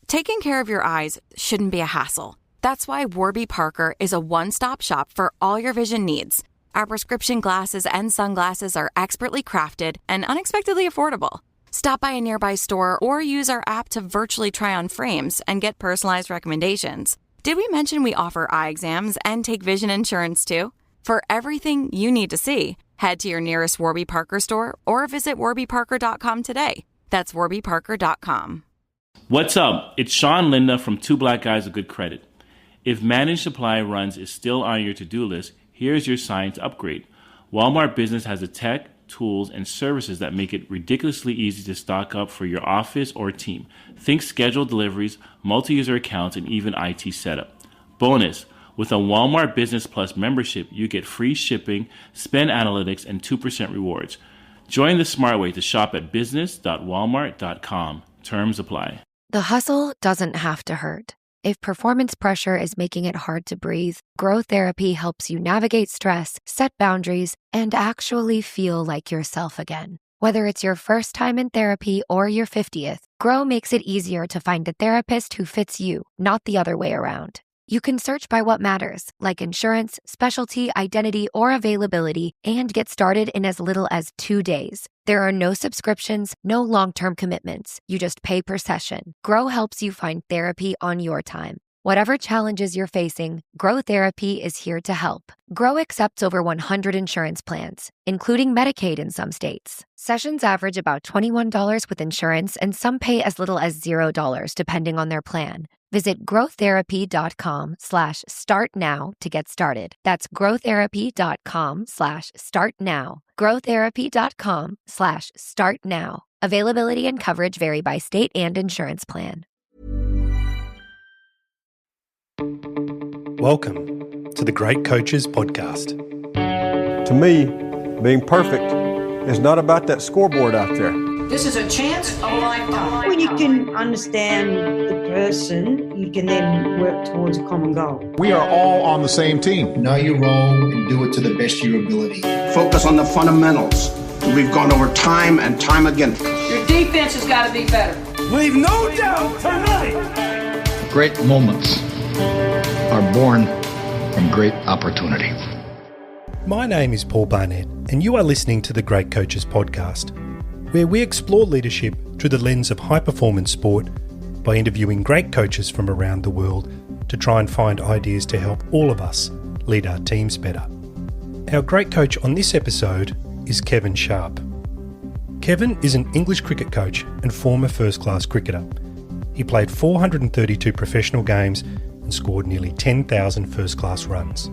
Taking care of your eyes shouldn't be a hassle. That's why Warby Parker is a one-stop shop for all your vision needs. Our prescription glasses and sunglasses are expertly crafted and unexpectedly affordable. Stop by a nearby store or use our app to virtually try on frames and get personalized recommendations. Did we mention we offer eye exams and take vision insurance too? For everything you need to see, head to your nearest Warby Parker store or visit warbyparker.com today. That's warbyparker.com. What's up? It's Sean Linda from Two Black Guys with Good Credit. If managed supply runs is still on your to-do list, here's your science upgrade. Walmart Business has the tech, tools, and services that make it ridiculously easy to stock up for your office or team. Think scheduled deliveries, multi-user accounts, and even IT setup. Bonus, with a Walmart Business Plus membership, you get free shipping, spend analytics, and 2% rewards. Join the smart way to shop at business.walmart.com. Terms apply. The hustle doesn't have to hurt. If performance pressure is making it hard to breathe, Grow Therapy helps you navigate stress, set boundaries, and actually feel like yourself again. Whether it's your first time in therapy or your 50th, Grow makes it easier to find a therapist who fits you, not the other way around. You can search by what matters, like insurance, specialty, identity, or availability, and get started in as little as 2 days. There are no subscriptions, no long-term commitments. You just pay per session. Grow helps you find therapy on your time. Whatever challenges you're facing, Grow Therapy is here to help. Grow accepts over 100 insurance plans, including Medicaid in some states. Sessions average about $21 with insurance, and some pay as little as $0 depending on their plan. Visit growtherapy.com/start now to get started. That's growtherapy.com/start now. growtherapy.com/start now. Availability and coverage vary by state and insurance plan. Welcome to the Great Coaches Podcast. To me, being perfect is not about that scoreboard out there. This is a chance of a lifetime. When you can understand the person, you can then work towards a common goal. We are all on the same team. Know your role and do it to the best of your ability. Focus on the fundamentals. We've gone over time and time again. Your defense has got to be better. Leave no doubt tonight. Great moments are born from great opportunity. My name is Paul Barnett, and you are listening to the Great Coaches Podcast, where we explore leadership through the lens of high-performance sport by interviewing great coaches from around the world to try and find ideas to help all of us lead our teams better. Our great coach on this episode is Kevin Sharp. Kevin is an English cricket coach and former first-class cricketer. He played 432 professional games and scored nearly 10,000 first-class runs.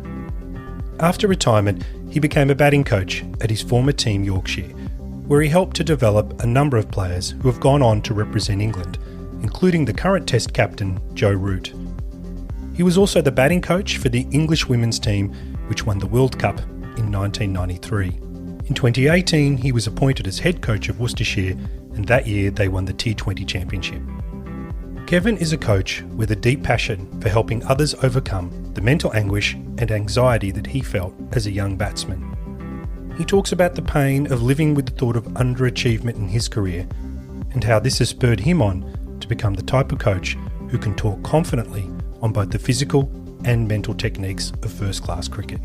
After retirement, he became a batting coach at his former team Yorkshire, where he helped to develop a number of players who have gone on to represent England, including the current Test captain Joe Root. He was also the batting coach for the English women's team, which won the World Cup in 1993. In 2018, he was appointed as Head Coach of Worcestershire, and that year they won the T20 Championship. Kevin is a coach with a deep passion for helping others overcome the mental anguish and anxiety that he felt as a young batsman. He talks about the pain of living with the thought of underachievement in his career and how this has spurred him on to become the type of coach who can talk confidently on both the physical and mental techniques of first-class cricket.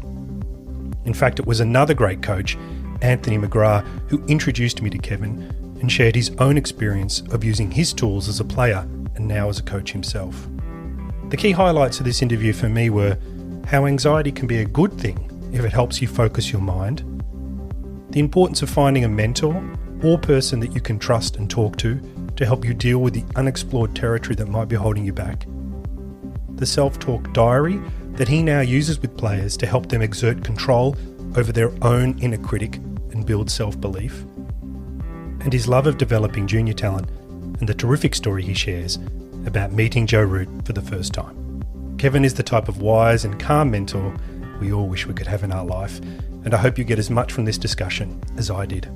In fact, it was another great coach, Anthony McGrath, who introduced me to Kevin and shared his own experience of using his tools as a player and now as a coach himself. The key highlights of this interview for me were how anxiety can be a good thing if it helps you focus your mind, the importance of finding a mentor or person that you can trust and talk to help you deal with the unexplored territory that might be holding you back, the self-talk diary that he now uses with players to help them exert control over their own inner critic and build self-belief, and his love of developing junior talent and the terrific story he shares about meeting Joe Root for the first time. Kevin is the type of wise and calm mentor we all wish we could have in our life, and I hope you get as much from this discussion as I did.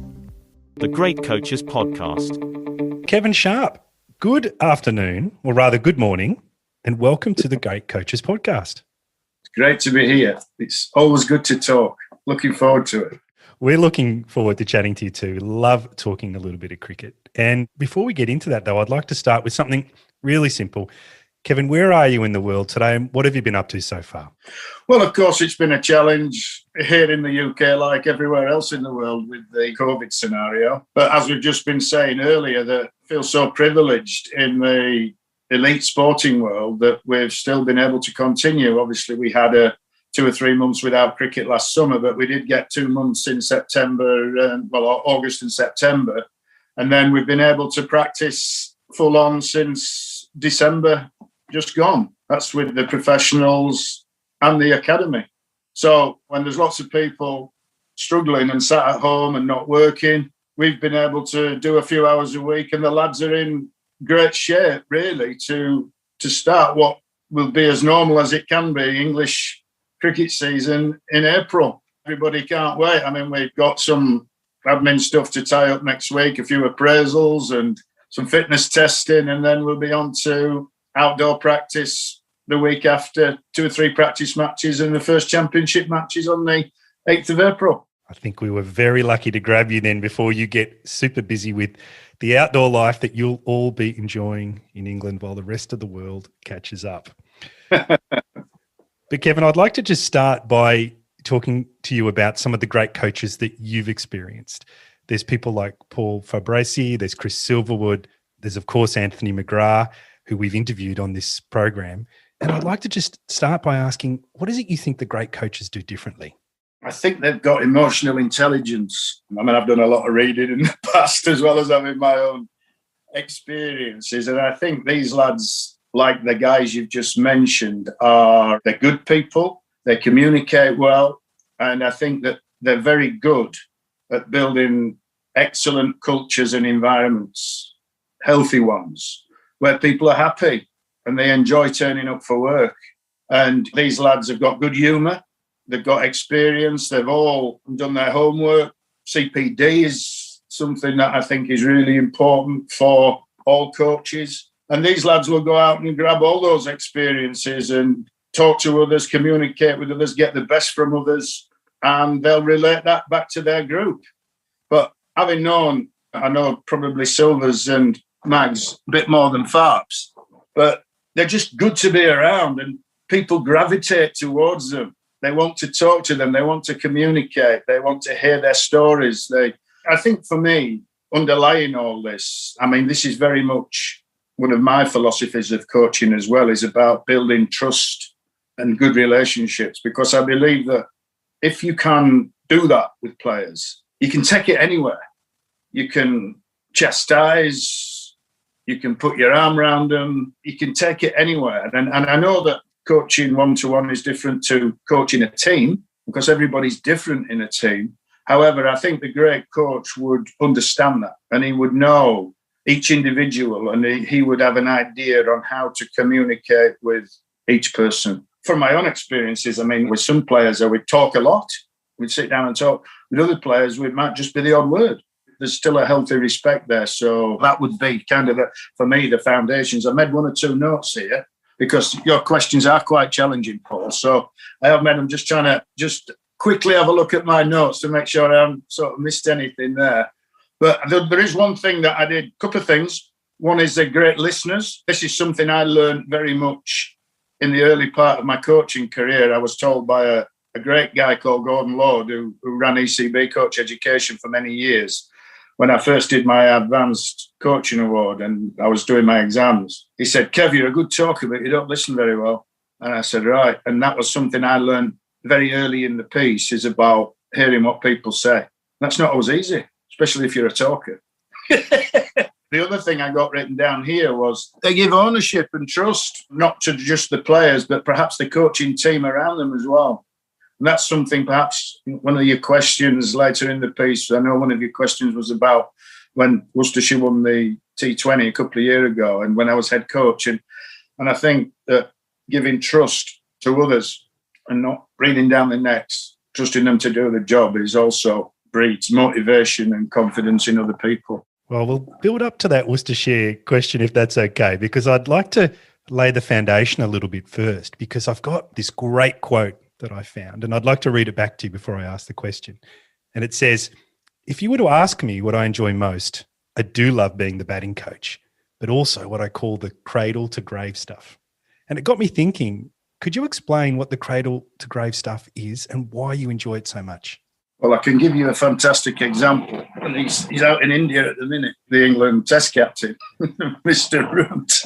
The Great Coaches Podcast. Kevin Sharp, good afternoon, or rather good morning, and welcome to the Great Coaches Podcast. It's great to be here. It's always good to talk. Looking forward to it. We're looking forward to chatting to you too. Love talking a little bit of cricket. And before we get into that, though, I'd like to start with something Really simple. Kevin, where are you in the world today and what have you been up to so far? Well, of course, it's been a challenge here in the UK, like everywhere else in the world with the COVID scenario. But as we've just been saying earlier, that I feel so privileged in the elite sporting world that we've still been able to continue. Obviously, we had 2 or 3 months without cricket last summer, but we did get 2 months in September, August and September. And then we've been able to practice full on since December just gone. That's with the professionals and the academy. So when there's lots of people struggling and sat at home and not working, we've been able to do a few hours a week, and the lads are in great shape, really, to start what will be as normal as it can be, English cricket season in April. Everybody can't wait. I mean, we've got some admin stuff to tie up next week, a few appraisals and some fitness testing, and then we'll be on to outdoor practice the week after, 2 or 3 practice matches and the first championship matches on the 8th of April. I think we were very lucky to grab you then before you get super busy with the outdoor life that you'll all be enjoying in England while the rest of the world catches up. But Kevin, I'd like to just start by talking to you about some of the great coaches that you've experienced. There's people like Paul Fabresi, there's Chris Silverwood, there's of course Anthony McGrath, who we've interviewed on this program. And I'd like to just start by asking, what is it you think the great coaches do differently? I think they've got emotional intelligence. I mean, I've done a lot of reading in the past as well as having my own experiences. And I think these lads, like the guys you've just mentioned, they're good people. They communicate well. And I think that they're very good at building excellent cultures and environments, healthy ones, where people are happy and they enjoy turning up for work. And these lads have got good humour. They've got experience. They've all done their homework. CPD is something that I think is really important for all coaches. And these lads will go out and grab all those experiences and talk to others, communicate with others, get the best from others, and they'll relate that back to their group. But having known, I know probably Silvers and Mags a bit more than Farps, but they're just good to be around and people gravitate towards them. They want to talk to them. They want to communicate. They want to hear their stories. I think for me, underlying all this, I mean, this is very much one of my philosophies of coaching as well, is about building trust and good relationships, because I believe that if you can do that with players, you can take it anywhere. You can chastise, you can put your arm around them, you can take it anywhere. And I know that coaching one-to-one is different to coaching a team, because everybody's different in a team. However, I think the great coach would understand that, and he would know each individual, and he would have an idea on how to communicate with each person. From my own experiences, I mean, with some players, I would talk a lot. We'd sit down and talk. With other players, we might just be the odd word. There's still a healthy respect there. So that would be kind of, for me, the foundations. I made 1 or 2 notes here, because your questions are quite challenging, Paul. So I have made them, just trying to just quickly have a look at my notes to make sure I haven't sort of missed anything there. But there is one thing that I did, a couple of things. One is they're great listeners. This is something I learned very much in the early part of my coaching career. I was told by a great guy called Gordon Lord, who ran ECB Coach Education for many years. When I first did my advanced coaching award and I was doing my exams, he said, "Kev, you're a good talker, but you don't listen very well." And I said, "Right." And that was something I learned very early in the piece, is about hearing what people say. That's not always easy, especially if you're a talker. The other thing I got written down here was they give ownership and trust, not to just the players, but perhaps the coaching team around them as well. And that's something, perhaps one of your questions later in the piece, I know one of your questions was about when Worcestershire won the T20 a couple of years ago and when I was head coach. And I think that giving trust to others and not breathing down their necks, trusting them to do the job, is also breeds motivation and confidence in other people. Well, we'll build up to that Worcestershire question if that's okay, because I'd like to lay the foundation a little bit first, because I've got this great quote that I found and I'd like to read it back to you before I ask the question. And it says, "If you were to ask me what I enjoy most, I do love being the batting coach. but also what I call the cradle to grave stuff. And it got me thinking, could you explain what the cradle to grave stuff is and why you enjoy it so much? Well, I can give you a fantastic example. And he's out in India at the minute, the England Test captain, Mr. Root.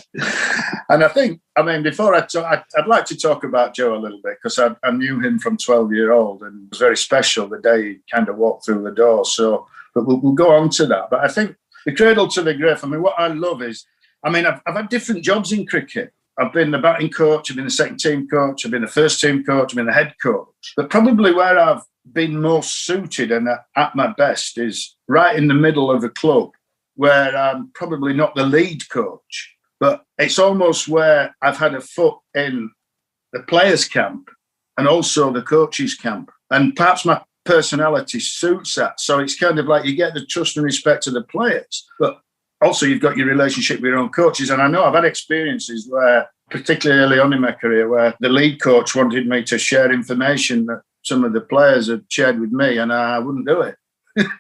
And before I'd like to talk about Joe a little bit, because I knew him from 12-year-old, and it was very special the day he kind of walked through the door. So, but we'll go on to that. But I think the cradle to the grave, what I love is, I've had different jobs in cricket. I've been the batting coach, I've been the second team coach, I've been the first team coach, I've been the head coach. But probably where I've been most suited and at my best is right in the middle of a club where I'm probably not the lead coach, but it's almost where I've had a foot in the players' camp and also the coaches' camp. And perhaps my personality suits that. So it's kind of like you get the trust and respect of the players, but also you've got your relationship with your own coaches. And I know I've had experiences where, particularly early on in my career, where the lead coach wanted me to share information that some of the players had shared with me, and I wouldn't do it.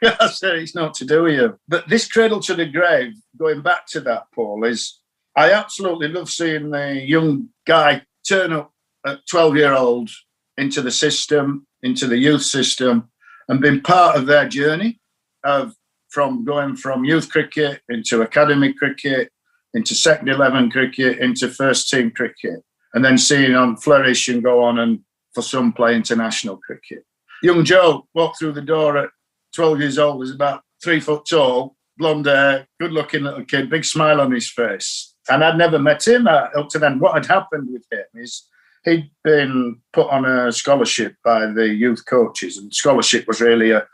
I said, it's not to do with you. But this cradle to the grave, going back to that, Paul, is I absolutely love seeing the young guy turn up at 12-year-old into the system, into the youth system, and being part of their journey of going from youth cricket into academy cricket, into second 11 cricket, into first team cricket, and then seeing on flourish and go on and for some play international cricket. Young Joe walked through the door at 12 years old, was about 3 foot tall, blonde hair, good looking little kid, big smile on his face. And I'd never met him up to then. What had happened with him is he'd been put on a scholarship by the youth coaches, and scholarship was really a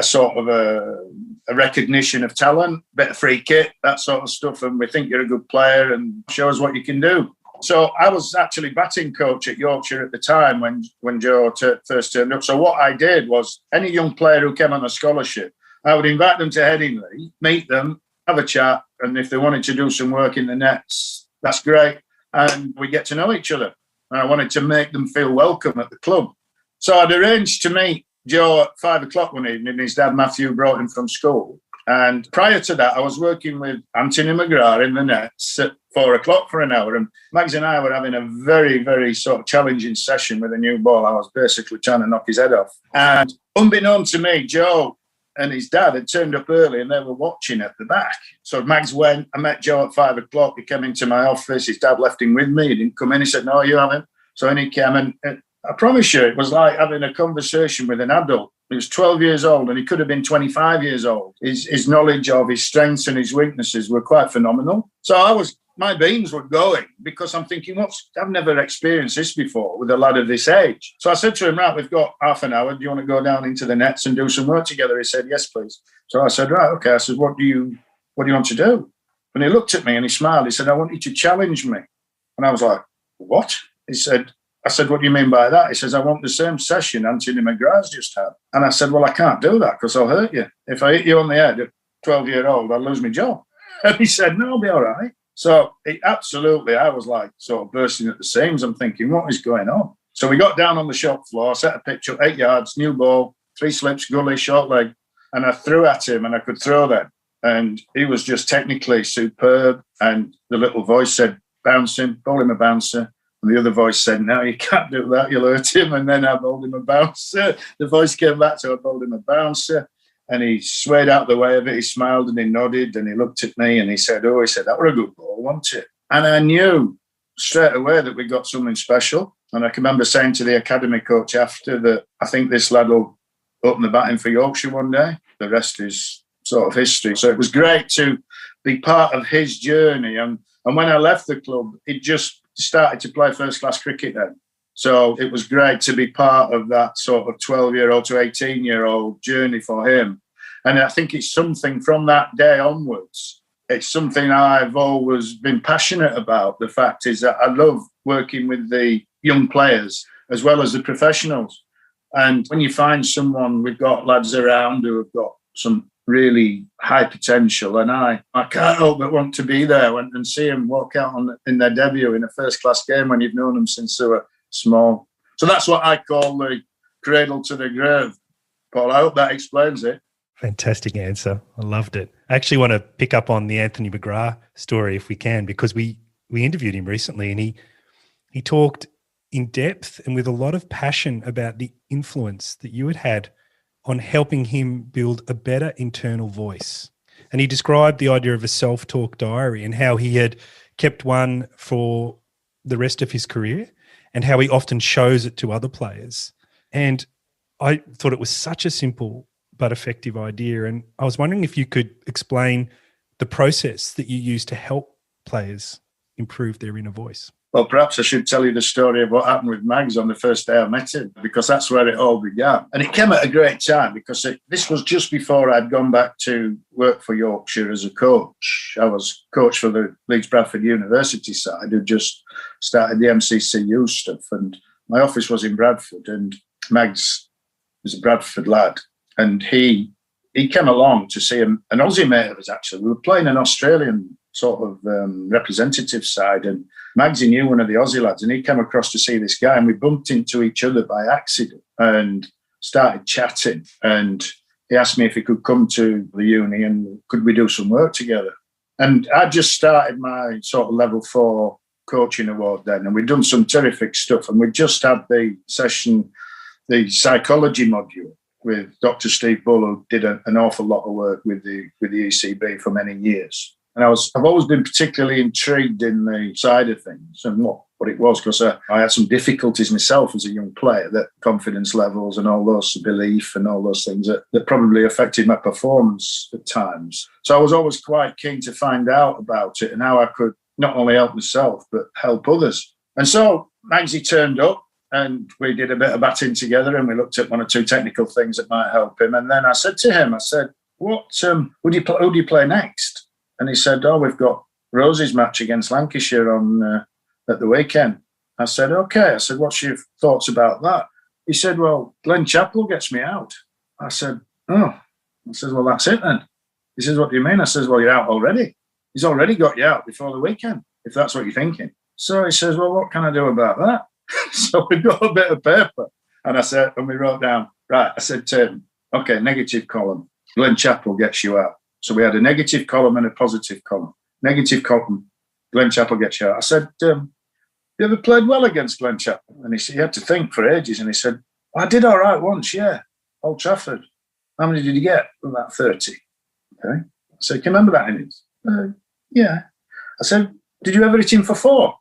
sort of a recognition of talent, bit of free kit, that sort of stuff, and we think you're a good player and show us what you can do. So I was actually batting coach at Yorkshire at the time when Joe first turned up. So what I did was any young player who came on a scholarship, I would invite them to Headingley, meet them, have a chat, and if they wanted to do some work in the nets, that's great. And we get to know each other. And I wanted to make them feel welcome at the club. So I'd arranged to meet Joe at 5 o'clock one evening. His dad, Matthew, brought him from school. And prior to that, I was working with Anthony McGrath in the nets at 4 o'clock for an hour. And Mags and I were having a very, very sort of challenging session with a new ball. I was basically trying to knock his head off. And unbeknown to me, Joe and his dad had turned up early and they were watching at the back. So Mags went, I met Joe at 5 o'clock. He came into my office. His dad left him with me. He didn't come in. He said, no, you haven't. So then he came and I promise you, it was like having a conversation with an adult. He was 12 years old and he could have been 25 years old. His knowledge of his strengths and his weaknesses were quite phenomenal. So my beans were going because I'm thinking, I've never experienced this before with a lad of this age. So I said to him, right, we've got half an hour. Do you want to go down into the nets and do some work together? He said, yes, please. So I said, right, okay. I said, what do you want to do? And he looked at me and he smiled. He said, I want you to challenge me. And I was like, what? I said, what do you mean by that? He says, I want the same session Anthony McGrath's just had. And I said, well, I can't do that because I'll hurt you. If I hit you on the head at 12-year-old, I'll lose my job. And he said, no, I'll be all right. So I was like sort of bursting at the seams. I'm thinking, what is going on? So we got down on the shop floor, set a pitch up 8 yards, new ball, 3 slips, gully, short leg. And I threw at him and I could throw then. And he was just technically superb. And the little voice said, bouncing, bowl him a bouncer. And the other voice said, no, you can't do that, you'll hurt him. And then I bowled him a bouncer. The voice came back, so I bowled him a bouncer. And he swayed out the way of it. He smiled and he nodded and he looked at me and he said, that were a good ball, wasn't it? And I knew straight away that we got something special. And I can remember saying to the academy coach after that, I think this lad will open the batting for Yorkshire one day. The rest is sort of history. So it was great to be part of his journey. And when I left the club, it just started to play first-class cricket then. So it was great to be part of that sort of 12-year-old to 18-year-old journey for him. And I think it's something from that day onwards, it's something I've always been passionate about. The fact is that I love working with the young players as well as the professionals. And when you find someone, we've got lads around who have got some really high potential, and I can't help but want to be there and see them walk out in their debut in a first-class game when you've known them since they were small. So that's what I call the cradle to the grave. Paul, I hope that explains it. Fantastic answer. I loved it. I actually want to pick up on the Anthony McGrath story if we can, because we interviewed him recently, and he talked in depth and with a lot of passion about the influence that you had on helping him build a better internal voice. And he described the idea of a self-talk diary and how he had kept one for the rest of his career and how he often shows it to other players. And I thought it was such a simple but effective idea. And I was wondering if you could explain the process that you use to help players improve their inner voice. Well, perhaps I should tell you the story of what happened with Mags on the first day I met him, because that's where it all began. And it came at a great time, because this was just before I'd gone back to work for Yorkshire as a coach. I was coach for the Leeds Bradford University side, who just started the MCCU stuff. And my office was in Bradford, and Mags was a Bradford lad. And he came along to see an Aussie mate of his, actually. We were playing an Australian sort of representative side, and Magsy knew one of the Aussie lads, and he came across to see this guy, and we bumped into each other by accident and started chatting. And he asked me if he could come to the uni and could we do some work together. And I just started my sort of level 4 coaching award then, and we'd done some terrific stuff, and we just had the session, the psychology module, with Dr. Steve Bull, who did an awful lot of work with the ECB for many years. And I've always been particularly intrigued in the side of things and what it was, because I had some difficulties myself as a young player, that confidence levels and all those belief and all those things that probably affected my performance at times. So I was always quite keen to find out about it and how I could not only help myself, but help others. And so Magsy turned up, and we did a bit of batting together, and we looked at one or two technical things that might help him. And then I said to him, who do you play next? And he said, we've got Rosie's match against Lancashire on at the weekend. I said, okay. I said, what's your thoughts about that? He said, well, Glenn Chappell gets me out. I said, oh. I said, well, that's it then. He says, what do you mean? I says, well, you're out already. He's already got you out before the weekend, if that's what you're thinking. So he says, well, what can I do about that? So we got a bit of paper, and we wrote down, right, I said to him, okay, negative column, Glenn Chappell gets you out. So we had a negative column and a positive column. Negative column, Glenn Chappell gets you out. I said, you ever played well against Glenn Chappell? And he had to think for ages, and he said, I did all right once, yeah, Old Trafford. How many did you get? About 30. Okay. I said, can you remember that innings? Yeah. I said, did you ever hit him for 4?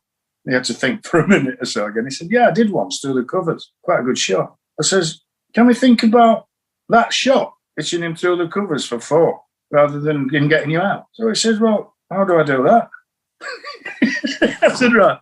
He had to think for a minute or so again. He said, yeah, I did once through the covers. Quite a good shot. I says, can we think about that shot, hitting him through the covers for 4, rather than him getting you out? So he says, well, how do I do that? I said, right,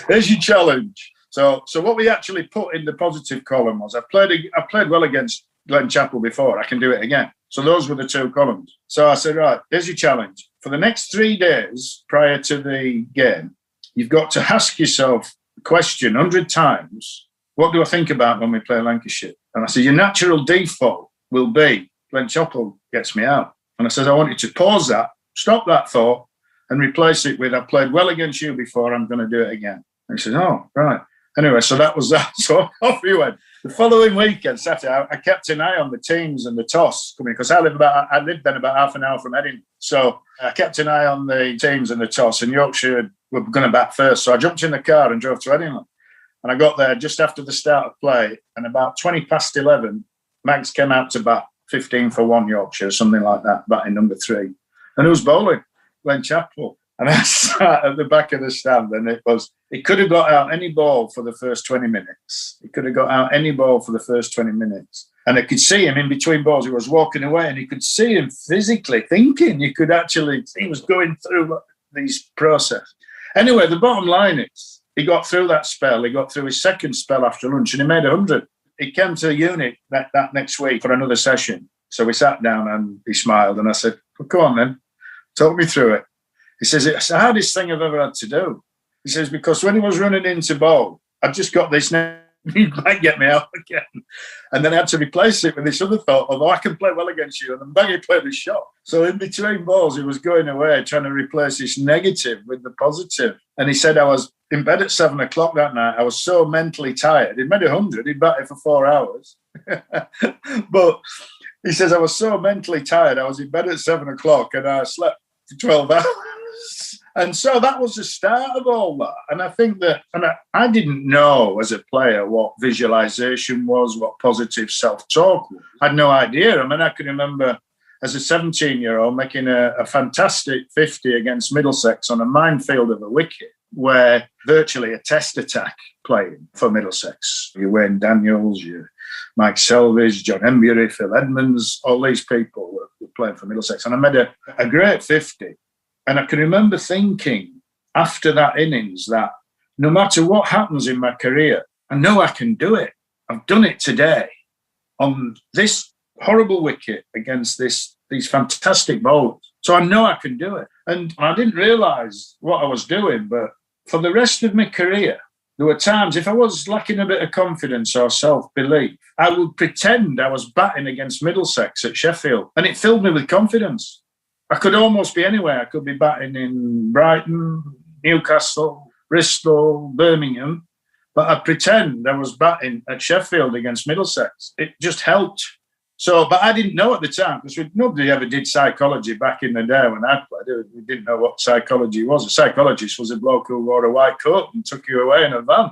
there's your challenge. So what we actually put in the positive column was, I played well against Glenn Chappell before. I can do it again. So those were the 2 columns. So I said, right, there's your challenge. For the next 3 days prior to the game, you've got to ask yourself the question 100 times, what do I think about when we play Lancashire? And I said, your natural default will be, Glenn Chappell gets me out. And I said, I want you to pause that, stop that thought, and replace it with, I played well against you before, I'm going to do it again. And he said, oh, right. Anyway, so that was that. So off we went. The following weekend, Saturday, I kept an eye on the teams and the toss coming, because I lived then about half an hour from Edinburgh. So I kept an eye on the teams and the toss, and Yorkshire were going to bat first. So I jumped in the car and drove to Edinburgh. And I got there just after the start of play, and about 20 past 11, Mags came out to bat 15 for 1 Yorkshire, something like that, batting number 3. And who's bowling? Glenn Chappell. And I sat at the back of the stand, and he could have got out any ball for the first 20 minutes. He could have got out any ball for the first 20 minutes. And I could see him in between balls. He was walking away, and you could see him physically thinking. He was going through these process. Anyway, the bottom line is, he got through that spell. He got through his second spell after lunch, and he made 100. He came to the unit that next week for another session. So we sat down, and he smiled, and I said, well, come on then, talk me through it. He says, it's the hardest thing I've ever had to do. He says, because when he was running into bowl, I've just got this now, he might get me out again. And then I had to replace it with this other thought of, I can play well against you. And then bang, he played a shot. So in between balls, he was going away, trying to replace this negative with the positive. And he said, I was in bed at 7 o'clock that night. I was so mentally tired. He'd made 100. He'd batted for 4 hours. But He says, I was so mentally tired. I was in bed at 7 o'clock and I slept for 12 hours. And so that was the start of all that. And I think that, and I didn't know as a player what visualization was, what positive self-talk was. I had no idea. I mean, I can remember as a 17-year-old making a fantastic 50 against Middlesex on a minefield of a wicket, where virtually a test attack playing for Middlesex. You Wayne Daniels, you Mike Selvage, John Embury, Phil Edmonds, all these people were playing for Middlesex. And I made a great 50. And I can remember thinking after that innings that no matter what happens in my career, I know I can do it. I've done it today on this horrible wicket against these fantastic bowlers. So I know I can do it. And I didn't realise what I was doing, but for the rest of my career, there were times if I was lacking a bit of confidence or self-belief, I would pretend I was batting against Middlesex at Sheffield, and it filled me with confidence. I could almost be anywhere. I could be batting in Brighton, Newcastle, Bristol, Birmingham, but I'd pretend I was batting at Sheffield against Middlesex. It just helped. So, but I didn't know at the time, because nobody ever did psychology back in the day when I played. We didn't know what psychology was. A psychologist was a bloke who wore a white coat and took you away in a van.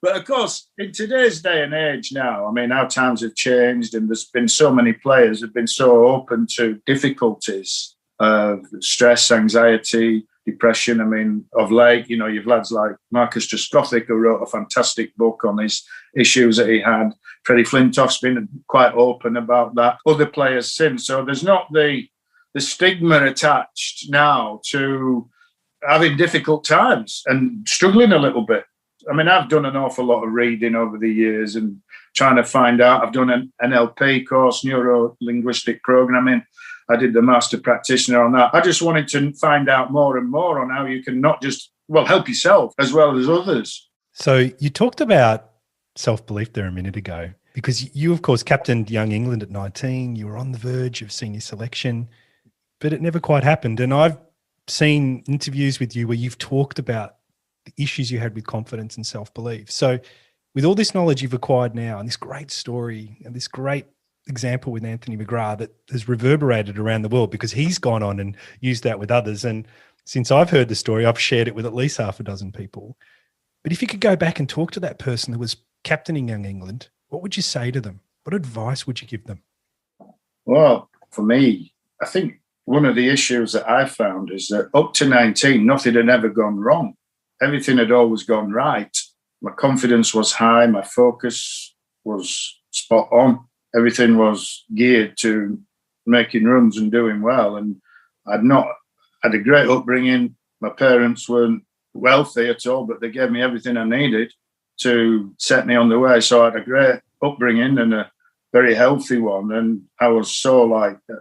But of course, in today's day and age now, I mean, our times have changed and there's been so many players who've been so open to difficulties of stress, anxiety, depression. I mean, of late, you know, you've lads like Marcus Trescothick, who wrote a fantastic book on his issues that he had. Freddie Flintoff's been quite open about that. Other players since. So there's not the stigma attached now to having difficult times and struggling a little bit. I mean, I've done an awful lot of reading over the years and trying to find out. I've done an NLP course, neuro-linguistic programming. I did the master practitioner on that. I just wanted to find out more and more on how you can not just, help yourself as well as others. So you talked about self-belief there a minute ago, because you, of course, captained Young England at 19. You were on the verge of senior selection, but it never quite happened. And I've seen interviews with you where you've talked about the issues you had with confidence and self-belief. So with all this knowledge you've acquired now and this great story and this great example with Anthony McGrath that has reverberated around the world, because he's gone on and used that with others. And since I've heard the story, I've shared it with at least half a dozen people. But if you could go back and talk to that person who was captaining Young England, what would you say to them? What advice would you give them? Well, for me, I think one of the issues that I found is that up to 19, nothing had ever gone wrong. Everything had always gone right. My confidence was high. My focus was spot on. Everything was geared to making runs and doing well. And I'd not had a great upbringing. My parents weren't wealthy at all, but they gave me everything I needed to set me on the way. So I had a great upbringing and a very healthy one. And I was so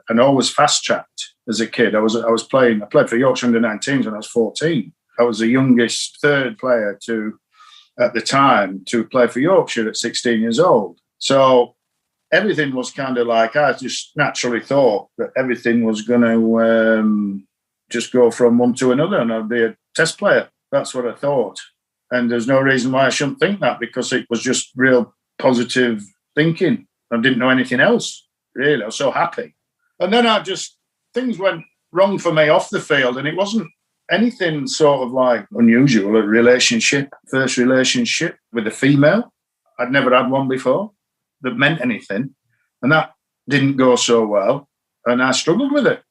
and always fast-tracked as a kid. I played for Yorkshire under-19s when I was 14. I was the youngest third player at the time to play for Yorkshire at 16 years old. So everything was kind of I just naturally thought that everything was going to just go from one to another and I'd be a test player. That's what I thought. And there's no reason why I shouldn't think that, because it was just real positive thinking. I didn't know anything else, really. I was so happy. And then things went wrong for me off the field, and it wasn't anything sort of unusual. First relationship with a female. I'd never had one before that meant anything. And that didn't go so well. And I struggled with it.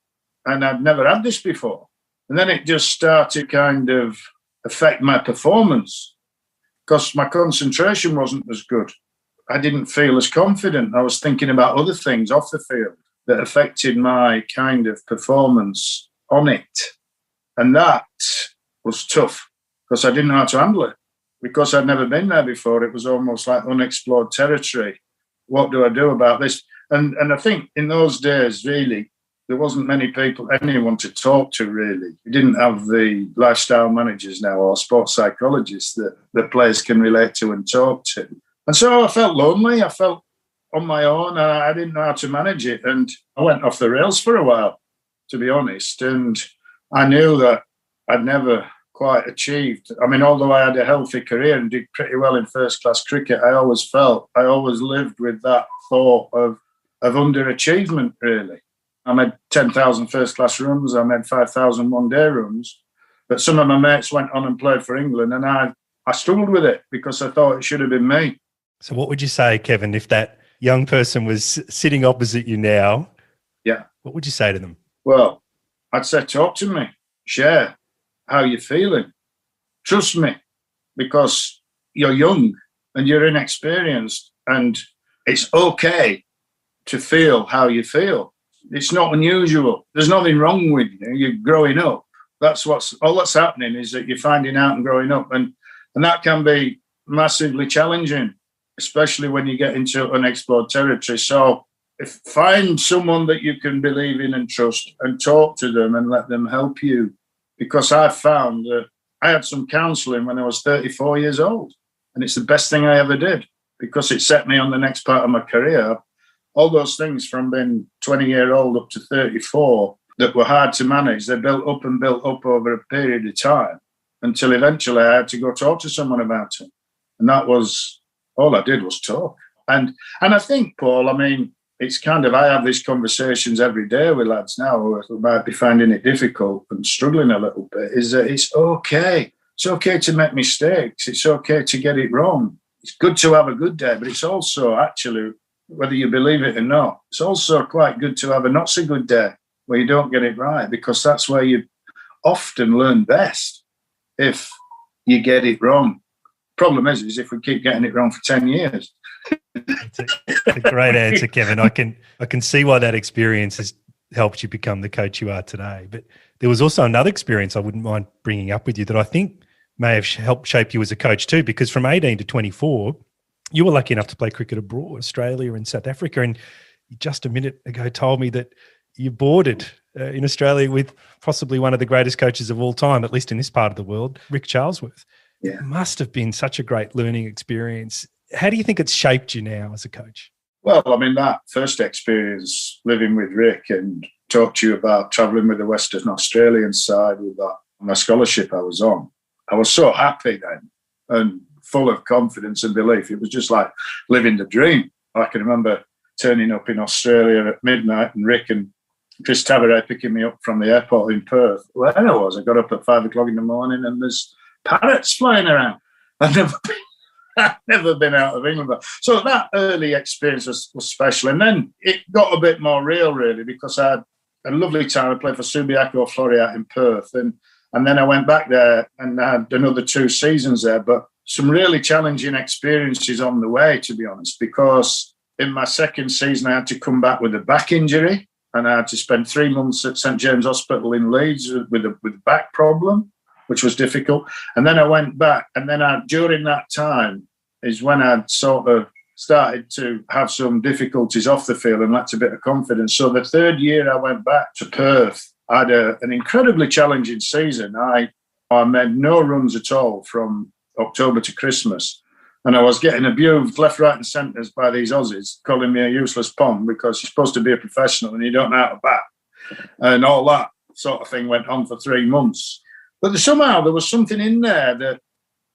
And I'd never had this before. And then it just started kind of affect my performance because my concentration wasn't as good. I didn't feel as confident. I was thinking about other things off the field that affected my kind of performance on it. And that was tough because I didn't know how to handle it. Because I'd never been there before, it was almost like unexplored territory. What do I do about this? And I think in those days, really, there wasn't anyone to talk to, really. You didn't have the lifestyle managers now or sports psychologists that players can relate to and talk to. And so I felt lonely. I felt on my own. And I didn't know how to manage it. And I went off the rails for a while, to be honest. And I knew that I'd never quite achieved. I mean, although I had a healthy career and did pretty well in first-class cricket, I always lived with that thought of underachievement, really. I made 10,000 first-class runs, I made 5,000 one-day runs, but some of my mates went on and played for England, and I struggled with it because I thought it should have been me. So what would you say, Kevin, if that young person was sitting opposite you now? Yeah. What would you say to them? Well, I'd say, talk to me, share how you're feeling. Trust me, because you're young and you're inexperienced, and it's okay to feel how you feel. It's not unusual. There's nothing wrong with you. You're growing up. That's all that's happening is that you're finding out and growing up. And that can be massively challenging, especially when you get into unexplored territory. So find someone that you can believe in and trust and talk to them and let them help you. Because I found that I had some counselling when I was 34 years old. And it's the best thing I ever did because it set me on the next part of my career. All those things from being 20-year-old up to 34 that were hard to manage, they built up over a period of time until eventually I had to go talk to someone about it. And that was, all I did was talk. And I think, Paul, I mean, it's kind of, I have these conversations every day with lads now who might be finding it difficult and struggling a little bit, is that it's okay. It's okay to make mistakes. It's okay to get it wrong. It's good to have a good day, but it's also actually, whether you believe it or not, it's also quite good to have a not so good day where you don't get it right, because that's where you often learn best if you get it wrong. Problem is if we keep getting it wrong for 10 years. It's a great answer, Kevin. I can see why that experience has helped you become the coach you are today. But there was also another experience I wouldn't mind bringing up with you that I think may have helped shape you as a coach too, because from 18 to 24, you were lucky enough to play cricket abroad, Australia and South Africa. And you just a minute ago told me that you boarded in Australia with possibly one of the greatest coaches of all time, at least in this part of the world, Rick Charlesworth. Yeah. It must have been such a great learning experience. How do you think it's shaped you now as a coach? Well, I mean, that first experience living with Rick and talk to you about travelling with the Western Australian side with that my scholarship I was on. I was so happy then and full of confidence and belief. It was just like living the dream. I can remember turning up in Australia at midnight and Rick and Chris Tavares picking me up from the airport in Perth. Where I was, I got up at 5 o'clock in the morning and there's parrots flying around. I'd never been out of England. So that early experience was special. And then it got a bit more real, really, because I had a lovely time. I played for Subiaco Floreat in Perth. And then I went back there and I had another 2 seasons there. But some really challenging experiences on the way, to be honest, because in my second season, I had to come back with a back injury. And I had to spend 3 months at St James Hospital in Leeds with a back problem, which was difficult. And then I went back. And then during that time is when I'd sort of started to have some difficulties off the field and lacked a bit of confidence. So the third year I went back to Perth, I had an incredibly challenging season. I made no runs at all from October to Christmas. And I was getting abused left, right and centres by these Aussies, calling me a useless pom because you're supposed to be a professional and you don't know how to bat. And all that sort of thing went on for 3 months. But somehow there was something in there that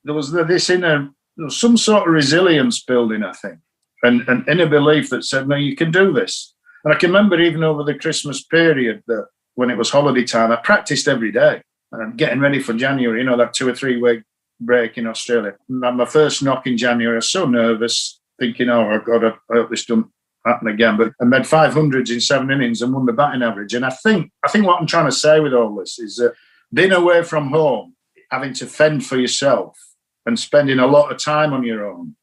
there was this inner, some sort of resilience building, I think, and an inner belief that said, no, you can do this. And I can remember even over the Christmas period that when it was holiday time, I practiced every day and getting ready for January, that 2 or 3 week break in Australia. And on my first knock in January, I was so nervous, thinking, oh, God, I hope this doesn't happen again. But I made 500s in 7 innings and won the batting average. And I think what I'm trying to say with all this is that being away from home, having to fend for yourself and spending a lot of time on your own,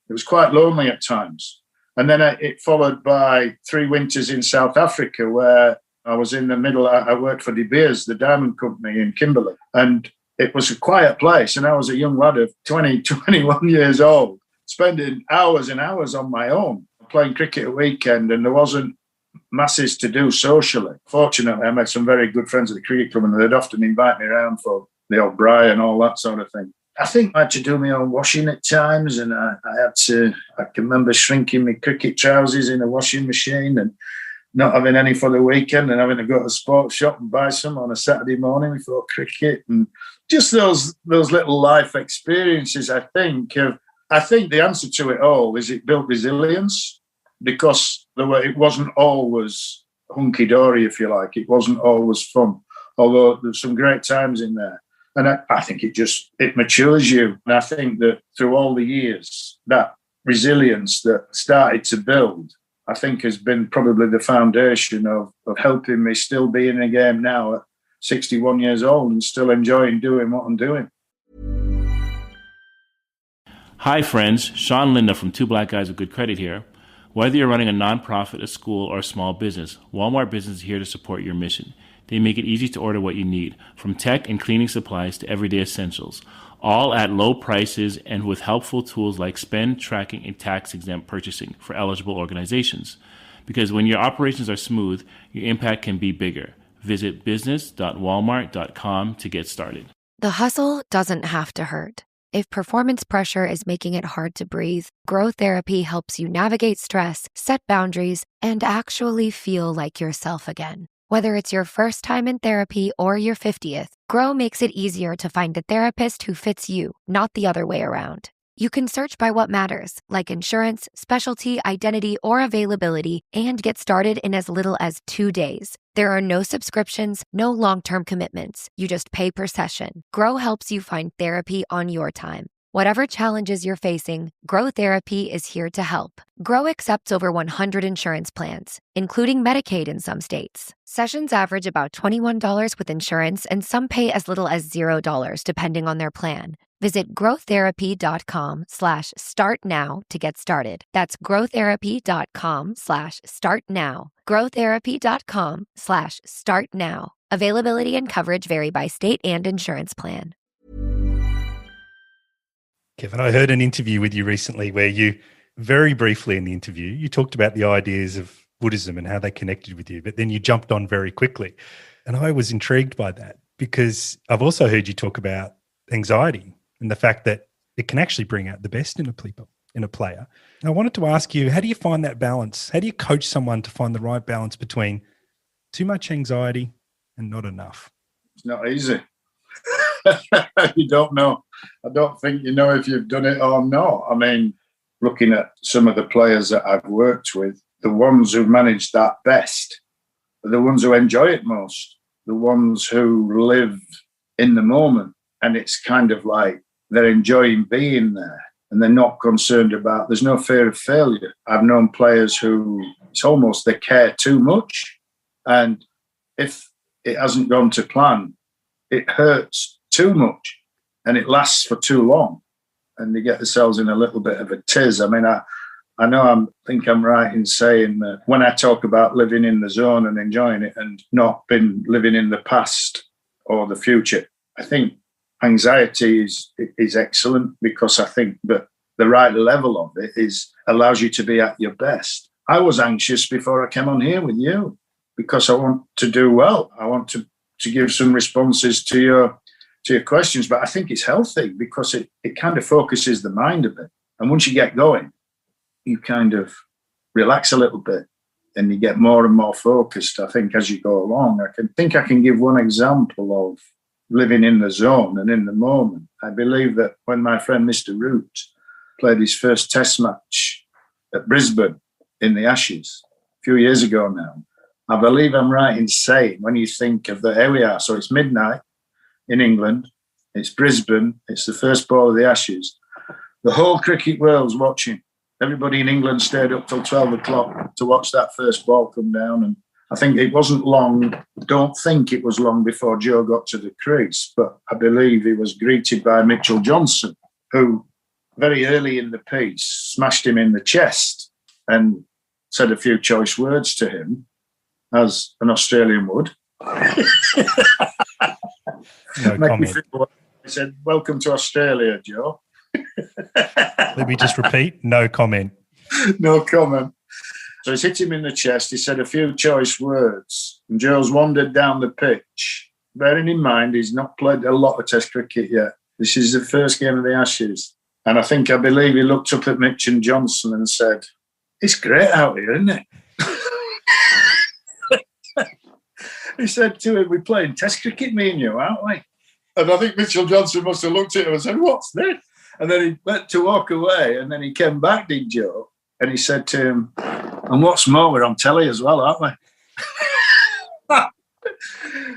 it was quite lonely at times. And then it followed by 3 winters in South Africa where I was in the middle. I worked for De Beers, the diamond company in Kimberley. And it was a quiet place. And I was a young lad of 20, 21 years old, spending hours and hours on my own, playing cricket at weekend. And there wasn't masses to do socially. Fortunately, I made some very good friends at the cricket club and they'd often invite me around for the old braai and all that sort of thing. I think I had to do my own washing at times, and I can remember shrinking my cricket trousers in a washing machine, and not having any for the weekend and having to go to the sports shop and buy some on a Saturday morning before cricket, and just those little life experiences. I think the answer to it all is it built resilience, because it wasn't always hunky dory, if you like. It wasn't always fun, although there's some great times in there. And I think it matures you. And I think that through all the years, that resilience that started to build, I think has been probably the foundation of helping me still be in the game now at 61 years old and still enjoying doing what I'm doing. Hi friends, Sean Linda from Two Black Guys with Good Credit here. Whether you're running a nonprofit, a school, or a small business, Walmart Business is here to support your mission. They make it easy to order what you need, from tech and cleaning supplies to everyday essentials, all at low prices and with helpful tools like spend, tracking, and tax-exempt purchasing for eligible organizations. Because when your operations are smooth, your impact can be bigger. Visit business.walmart.com to get started. The hustle doesn't have to hurt. If performance pressure is making it hard to breathe, Grow Therapy helps you navigate stress, set boundaries, and actually feel like yourself again. Whether it's your first time in therapy or your 50th, Grow makes it easier to find a therapist who fits you, not the other way around. You can search by what matters, like insurance, specialty, identity, or availability, and get started in as little as 2 days. There are no subscriptions, no long-term commitments. You just pay per session. Grow helps you find therapy on your time. Whatever challenges you're facing, Grow Therapy is here to help. Grow accepts over 100 insurance plans, including Medicaid in some states. Sessions average about $21 with insurance, and some pay as little as $0 depending on their plan. Visit growtherapy.com/start now to get started. That's growtherapy.com/start now. growtherapy.com/start now. Availability and coverage vary by state and insurance plan. Kevin, I heard an interview with you recently where you, very briefly in the interview, you talked about the ideas of Buddhism and how they connected with you, but then you jumped on very quickly. And I was intrigued by that because I've also heard you talk about anxiety and the fact that it can actually bring out the best in a player. And I wanted to ask you, how do you find that balance? How do you coach someone to find the right balance between too much anxiety and not enough? It's not easy. You don't know. I don't think you know if you've done it or not. I mean, looking at some of the players that I've worked with, the ones who manage that best are the ones who enjoy it most, the ones who live in the moment. And it's kind of like they're enjoying being there and they're not concerned about, there's no fear of failure. I've known players who, it's almost they care too much. And if it hasn't gone to plan, it hurts too much and it lasts for too long and they get themselves in a little bit of a tiz. I mean, I know I think I'm right in saying that when I talk about living in the zone and enjoying it and not been living in the past or the future, I think anxiety is excellent because I think that the right level of it allows you to be at your best. I was anxious before I came on here with you because I want to do well. I want to give some responses to your questions, but I think it's healthy because it kind of focuses the mind a bit. And once you get going, you kind of relax a little bit and you get more and more focused, I think, as you go along. I can give one example of living in the zone and in the moment. I believe that when my friend Mr. Root played his first test match at Brisbane in the Ashes a few years ago now, I believe I'm right in saying when you think of here we are, so it's midnight in England, it's Brisbane, it's the first ball of the Ashes. The whole cricket world's watching. Everybody in England stayed up till 12 o'clock to watch that first ball come down. And I think it wasn't long, don't think it was long before Joe got to the crease, but I believe he was greeted by Mitchell Johnson, who very early in the piece smashed him in the chest and said a few choice words to him, as an Australian would. No comment. He said, "Welcome to Australia, Joe." Let me just repeat, no comment. No comment. So he's hit him in the chest. He said a few choice words. And Joe's wandered down the pitch. Bearing in mind, he's not played a lot of Test cricket yet. This is the first game of the Ashes. And I believe he looked up at Mitch and Johnson and said, "It's great out here, isn't it?" he said to him, we're playing test cricket, me and you, aren't we? And I think Mitchell Johnson must have looked at him and said, what's this? And then he went to walk away, and then he came back, did Joe, and he said to him, and what's more, we're on telly as well, aren't we?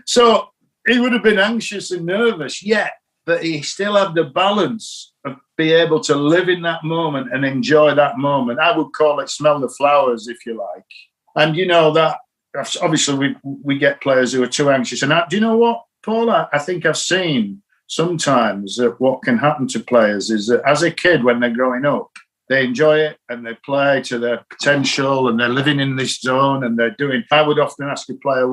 So he would have been anxious and nervous, but he still had the balance of being able to live in that moment and enjoy that moment. I would call it smell the flowers, if you like. And you know that obviously we get players who are too anxious. And do you know what, Paul? I think I've seen sometimes that what can happen to players is that as a kid, when they're growing up, they enjoy it and they play to their potential and they're living in this zone and they're doing. I would often ask a player,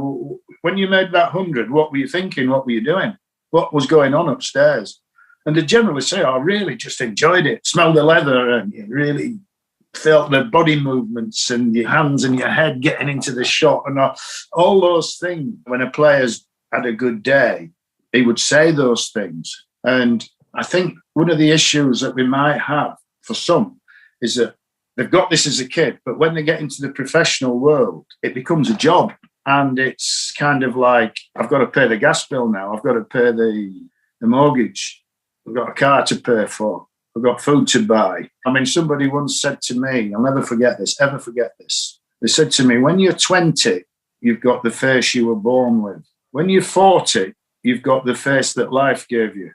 when you made that 100, what were you thinking? What were you doing? What was going on upstairs? And they generally say, I really just enjoyed it. Smelled the leather and you really felt the body movements and your hands and your head getting into the shot and all those things. When a player's had a good day, he would say those things. And I think one of the issues that we might have for some is that they've got this as a kid, but when they get into the professional world, it becomes a job. And it's kind of like, I've got to pay the gas bill now. I've got to pay the mortgage. I've got a car to pay for. I've got food to buy. I mean, somebody once said to me, I'll never forget this, ever forget this. They said to me, when you're 20, you've got the face you were born with. When you're 40, you've got the face that life gave you.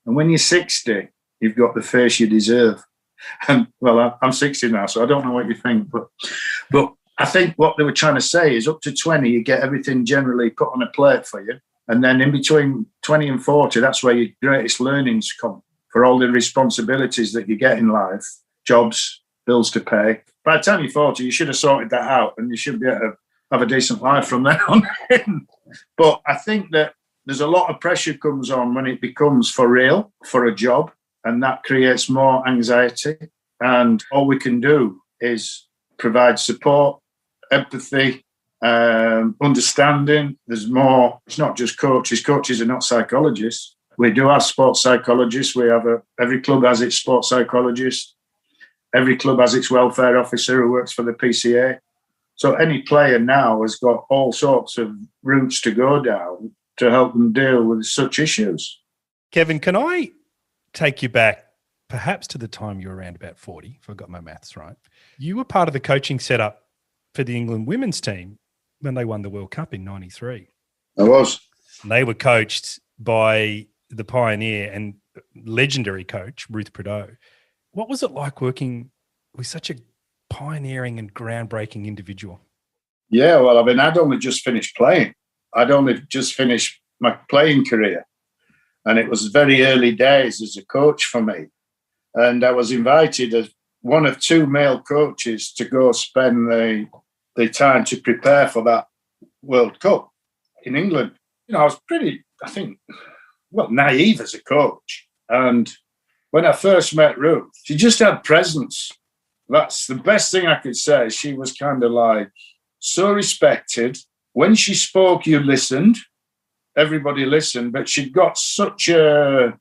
And when you're 60, you've got the face you deserve. And, well, I'm 60 now, so I don't know what you think. But I think what they were trying to say is up to 20, you get everything generally put on a plate for you. And then in between 20 and 40, that's where your greatest learnings come for all the responsibilities that you get in life, jobs, bills to pay. By the time you're 40, you should have sorted that out and you should be able to have a decent life from then on in. But I think that there's a lot of pressure comes on when it becomes for real, for a job, and that creates more anxiety. And all we can do is provide support, empathy, understanding. There's more. It's not just coaches. Coaches are not psychologists. We do have sports psychologists. We have every club has its sports psychologist. Every club has its welfare officer who works for the PCA. So any player now has got all sorts of routes to go down to help them deal with such issues. Kevin, can I take you back perhaps to the time you were around about 40, if I got my maths right? You were part of the coaching setup for the England women's team when they won the World Cup in 93. I was. And they were coached by the pioneer and legendary coach, Ruth Prideaux. What was it like working with such a pioneering and groundbreaking individual? Yeah, well, I mean, I'd only just finished playing. I'd only just finished my playing career. And it was very early days as a coach for me. And I was invited as one of two male coaches to go spend the time to prepare for that World Cup in England. You know, I was pretty, naive as a coach. And when I first met Ruth, she just had presence. That's the best thing I could say. She was kind of like so respected. When she spoke, you listened. Everybody listened, but she'd got such a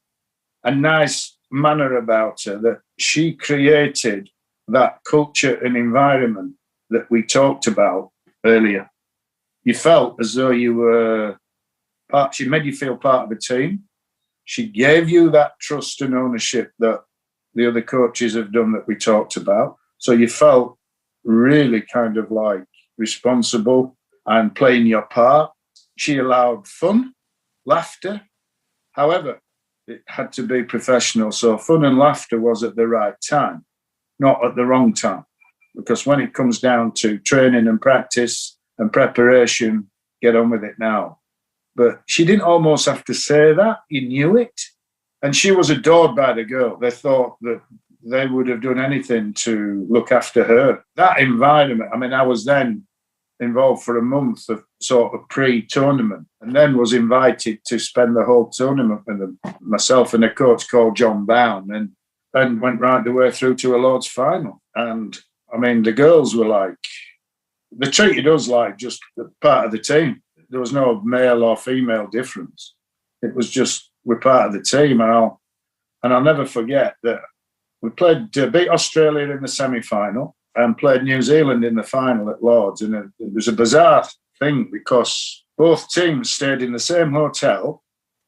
nice manner about her that she created that culture and environment that we talked about earlier. You felt as though you were part. She made you feel part of a team. She gave you that trust and ownership that the other coaches have done that we talked about. So you felt really kind of like responsible and playing your part. She allowed fun, laughter. However, it had to be professional. So fun and laughter was at the right time, not at the wrong time. Because when it comes down to training and practice and preparation, get on with it now. But she didn't almost have to say that. You knew it. And she was adored by the girl. They thought that they would have done anything to look after her. That environment, I mean, I was then involved for a month of sort of pre-tournament and then was invited to spend the whole tournament with them, myself and a coach called John Bown, and went right the way through to a Lord's final. And, I mean, the girls were like, they treated us like just part of the team. There was no male or female difference. It was just, we're part of the team. And I'll never forget that we beat Australia in the semi-final and played New Zealand in the final at Lord's. And it was a bizarre thing because both teams stayed in the same hotel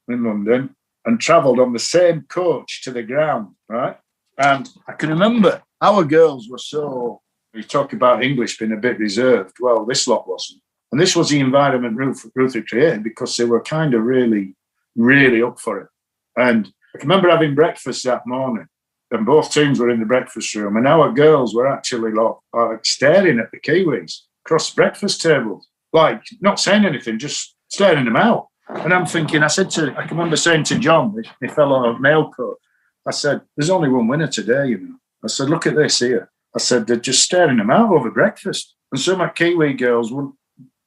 in London and travelled on the same coach to the ground, right? And I can remember our girls were so, we talk about English being a bit reserved. Well, this lot wasn't. And this was the environment Ruth had created because they were kind of really, really up for it. And I can remember having breakfast that morning and both teams were in the breakfast room and our girls were actually like staring at the Kiwis across the breakfast tables, like not saying anything, just staring them out. And I'm thinking, I can remember saying to John, my fellow male coach, I said, there's only one winner today, you know. I said, look at this here. I said, they're just staring them out over breakfast. And some of my Kiwi girls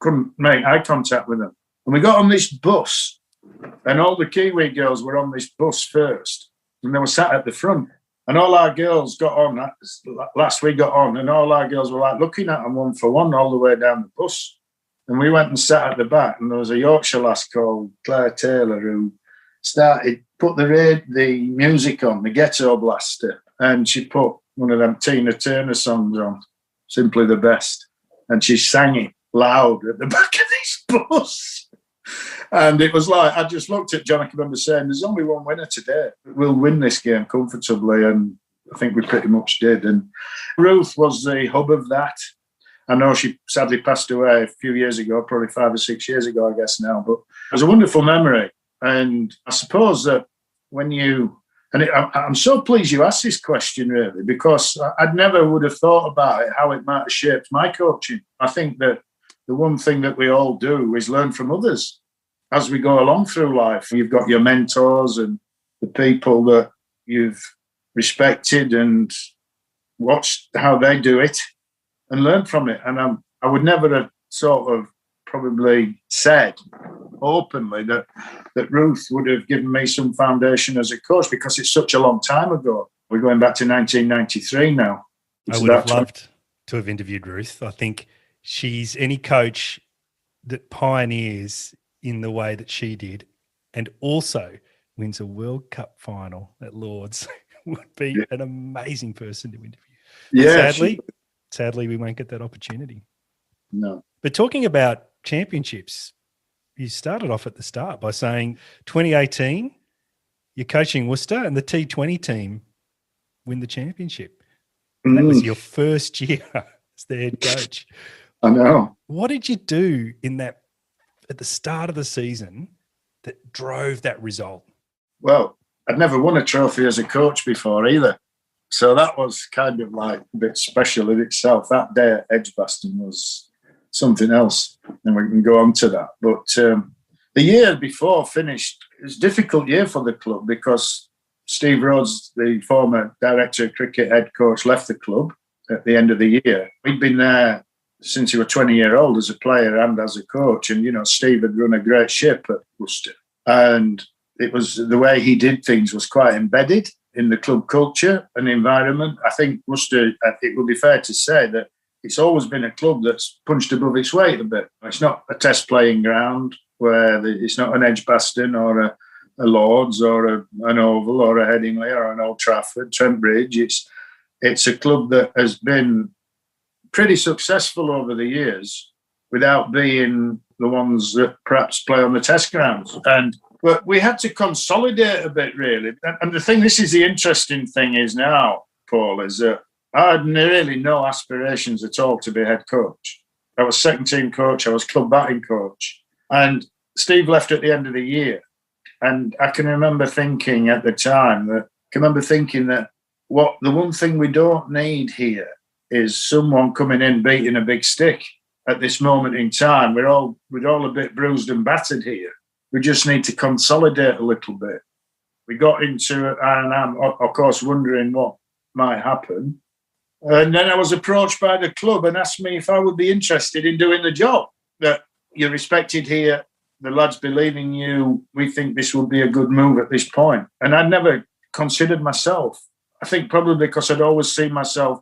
couldn't make eye contact with them. And we got on this bus, and all the Kiwi girls were on this bus first, and they were sat at the front. And all our girls got on, last we got on, and all our girls were like looking at them one for one all the way down the bus. And we went and sat at the back, and there was a Yorkshire lass called Claire Taylor who put the music on, the Ghetto Blaster, and she put one of them Tina Turner songs on, Simply the Best. And she sang it loud at the back of this bus. And it was like, I just looked at John, I can remember saying, there's only one winner today. We'll win this game comfortably. And I think we pretty much did. And Ruth was the hub of that. I know she sadly passed away a few years ago, probably 5 or 6 years ago, I guess now. But it was a wonderful memory. And I suppose that I'm so pleased you asked this question, really, because I never would have thought about it, how it might have shaped my coaching. I think that the one thing that we all do is learn from others as we go along through life. You've got your mentors and the people that you've respected and watched how they do it and learn from it. And I would never have sort of probably said openly that Ruth would have given me some foundation as a coach because it's such a long time ago. We're going back to 1993 now. I would have loved to have interviewed Ruth. I think she's any coach that pioneers in the way that she did and also wins a World Cup final at Lord's would be an amazing person to interview. Yeah, sadly, we won't get that opportunity. No. But talking about championships, you started off at the start by saying 2018, you're coaching Worcester and the T20 team win the championship. That was your first year as the head coach. I know. What did you do at the start of the season that drove that result? Well, I'd never won a trophy as a coach before either. So that was kind of like a bit special in itself. That day at Edgbaston was something else, and we can go on to that. But the year before finished, it was a difficult year for the club because Steve Rhodes, the former director of cricket head coach, left the club at the end of the year. We'd been there since he was 20-year-old as a player and as a coach. And, you know, Steve had run a great ship at Worcester. And it was the way he did things was quite embedded in the club culture and environment. I think Worcester, it would be fair to say that it's always been a club that's punched above its weight a bit. It's not a test playing ground where it's not an Edgbaston or a Lords or an Oval or a Headingley or an Old Trafford, Trent Bridge. It's a club that has been pretty successful over the years without being the ones that perhaps play on the test grounds. But we had to consolidate a bit, really. And this is the interesting thing is now, Paul, is that I had really no aspirations at all to be head coach. I was second team coach. I was club batting coach. And Steve left at the end of the year. And I can remember thinking at the time that the one thing we don't need here is someone coming in beating a big stick at this moment in time. We're all a bit bruised and battered here. We just need to consolidate a little bit. We got into it, and I'm, of course, wondering what might happen. And then I was approached by the club and asked me if I would be interested in doing the job. That you're respected here, the lads believe in you, we think this would be a good move at this point. And I'd never considered myself. I think probably because I'd always seen myself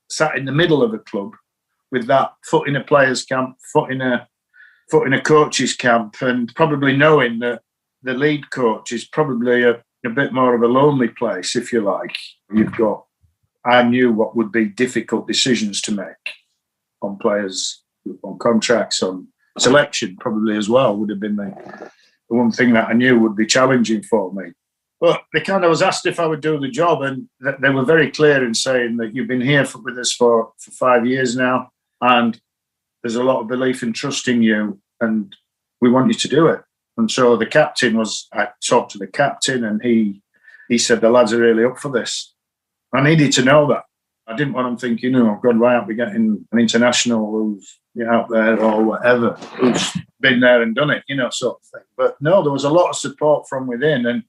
sat in the middle of a club with that foot in a player's camp, foot in a coach's camp, and probably knowing that the lead coach is probably a bit more of a lonely place, if you like. I knew what would be difficult decisions to make on players, on contracts, on selection probably as well would have been the one thing that I knew would be challenging for me. But they kind of was asked if I would do the job, and they were very clear in saying that you've been here with us for 5 years now, and there's a lot of belief and trust in you, and we want you to do it. And so I talked to the captain, and he said, the lads are really up for this. I needed to know that. I didn't want them thinking, oh, God, why aren't we getting an international who's out there or whatever, who's been there and done it, sort of thing. But no, there was a lot of support from within. And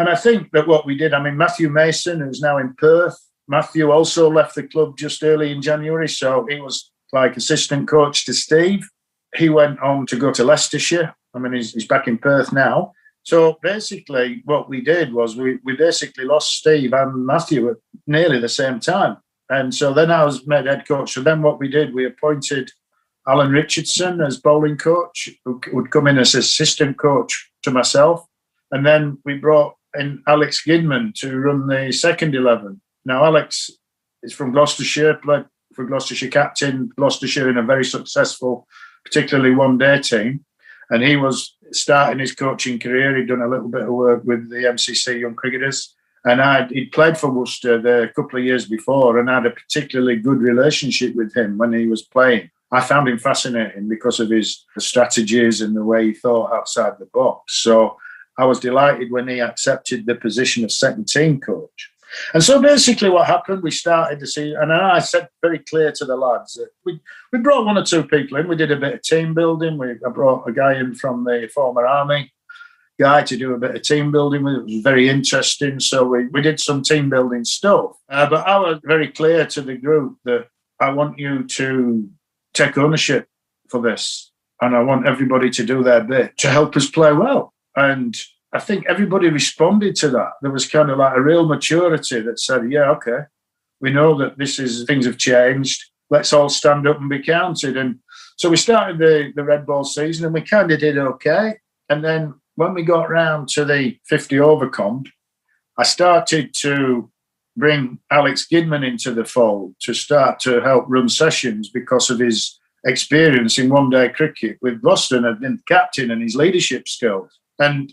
I think that what we did, Matthew Mason, who's now in Perth, Matthew also left the club just early in January. So he was like assistant coach to Steve. He went on to go to Leicestershire. He's back in Perth now. So basically what we did was we basically lost Steve and Matthew at nearly the same time. And so then I was made head coach. So then what we did, we appointed Alan Richardson as bowling coach, who would come in as assistant coach to myself. And then we brought in Alex Gidman to run the second 11. Now, Alex is from Gloucestershire, played for Gloucestershire captain, Gloucestershire in a very successful, particularly one-day team. And he was starting his coaching career. He'd done a little bit of work with the MCC Young Cricketers. And he'd played for Worcester there a couple of years before, and I had a particularly good relationship with him when he was playing. I found him fascinating because of his strategies and the way he thought outside the box. So I was delighted when he accepted the position of second team coach. And so basically what happened, we started to see, and I said very clear to the lads that we brought one or two people in. We did a bit of team building. I brought a guy in from the former army guy to do a bit of team building with. It was very interesting. So we did some team building stuff. But I was very clear to the group that I want you to take ownership for this, and I want everybody to do their bit to help us play well. And I think everybody responded to that. There was kind of like a real maturity that said, yeah, okay, we know that things have changed. Let's all stand up and be counted. And so we started the red ball season, and we kind of did okay. And then when we got round to the 50 over comp, I started to bring Alex Gidman into the fold to start to help run sessions because of his experience in one-day cricket with Boston and been captain and his leadership skills. And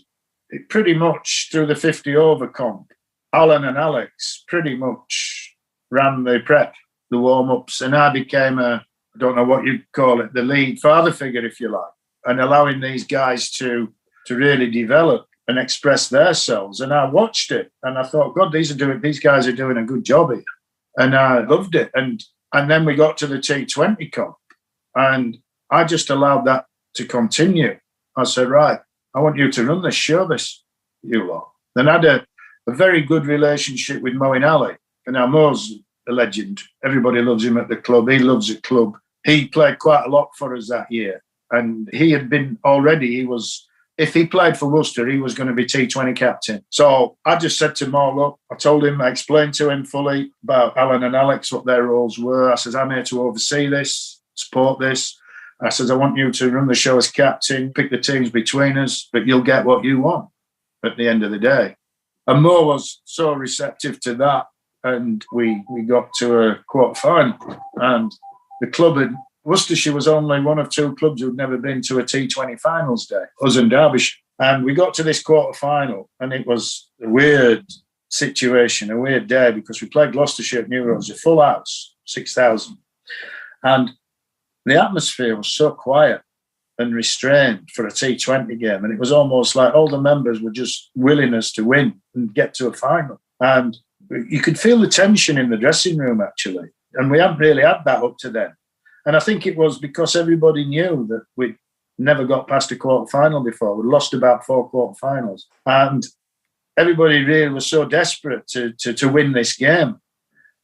pretty much through the 50 over comp, Alan and Alex pretty much ran the prep, the warm-ups, and I became I don't know what you'd call it, the lead father figure, if you like, and allowing these guys to really develop and express themselves. And I watched it and I thought, God, these guys are doing a good job here. And I loved it. And then we got to the T20 comp, and I just allowed that to continue. I said, right, I want you to run this, show this, you lot. Then I had a very good relationship with Moeen Ali. And now Mo's a legend. Everybody loves him at the club. He loves the club. He played quite a lot for us that year. And he had been already, if he played for Worcester, he was going to be T20 captain. So I just said to Mo, look, I explained to him fully about Alan and Alex, what their roles were. I said, I'm here to oversee this, support this. I said, I want you to run the show as captain, pick the teams between us, but you'll get what you want at the end of the day. And Mo was so receptive to that. And we got to a quarter-final. And the club in Worcestershire was only one of two clubs who'd never been to a T20 finals day, us and Derbyshire. And we got to this quarter-final, and it was a weird situation, a weird day, because we played Gloucestershire at New Road. It was a full house, 6,000. And the atmosphere was so quiet and restrained for a T20 game. And it was almost like all the members were just willing us to win and get to a final. And you could feel the tension in the dressing room, actually. And we hadn't really had that up to then. And I think it was because everybody knew that we'd never got past a quarter-final before. We'd lost about 4 quarter-finals. And everybody really was so desperate to win this game.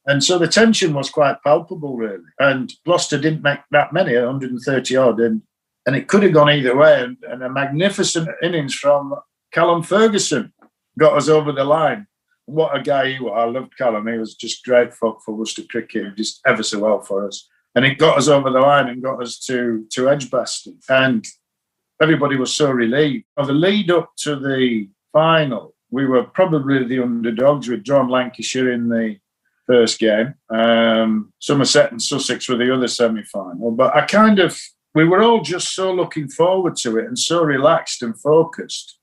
And so the tension was quite palpable, really. And Gloucester didn't make that many, 130-odd. And it could have gone either way. And a magnificent innings from Callum Ferguson got us over the line. What a guy he was. I loved Callum. He was just great for Worcester cricket, just ever so well for us. And it got us over the line and got us to Edgbaston. And everybody was so relieved. The lead up to the final, we were probably the underdogs. We'd drawn Lancashire in the first game. Somerset and Sussex were the other semi-final. But we were all just so looking forward to it and so relaxed and focused.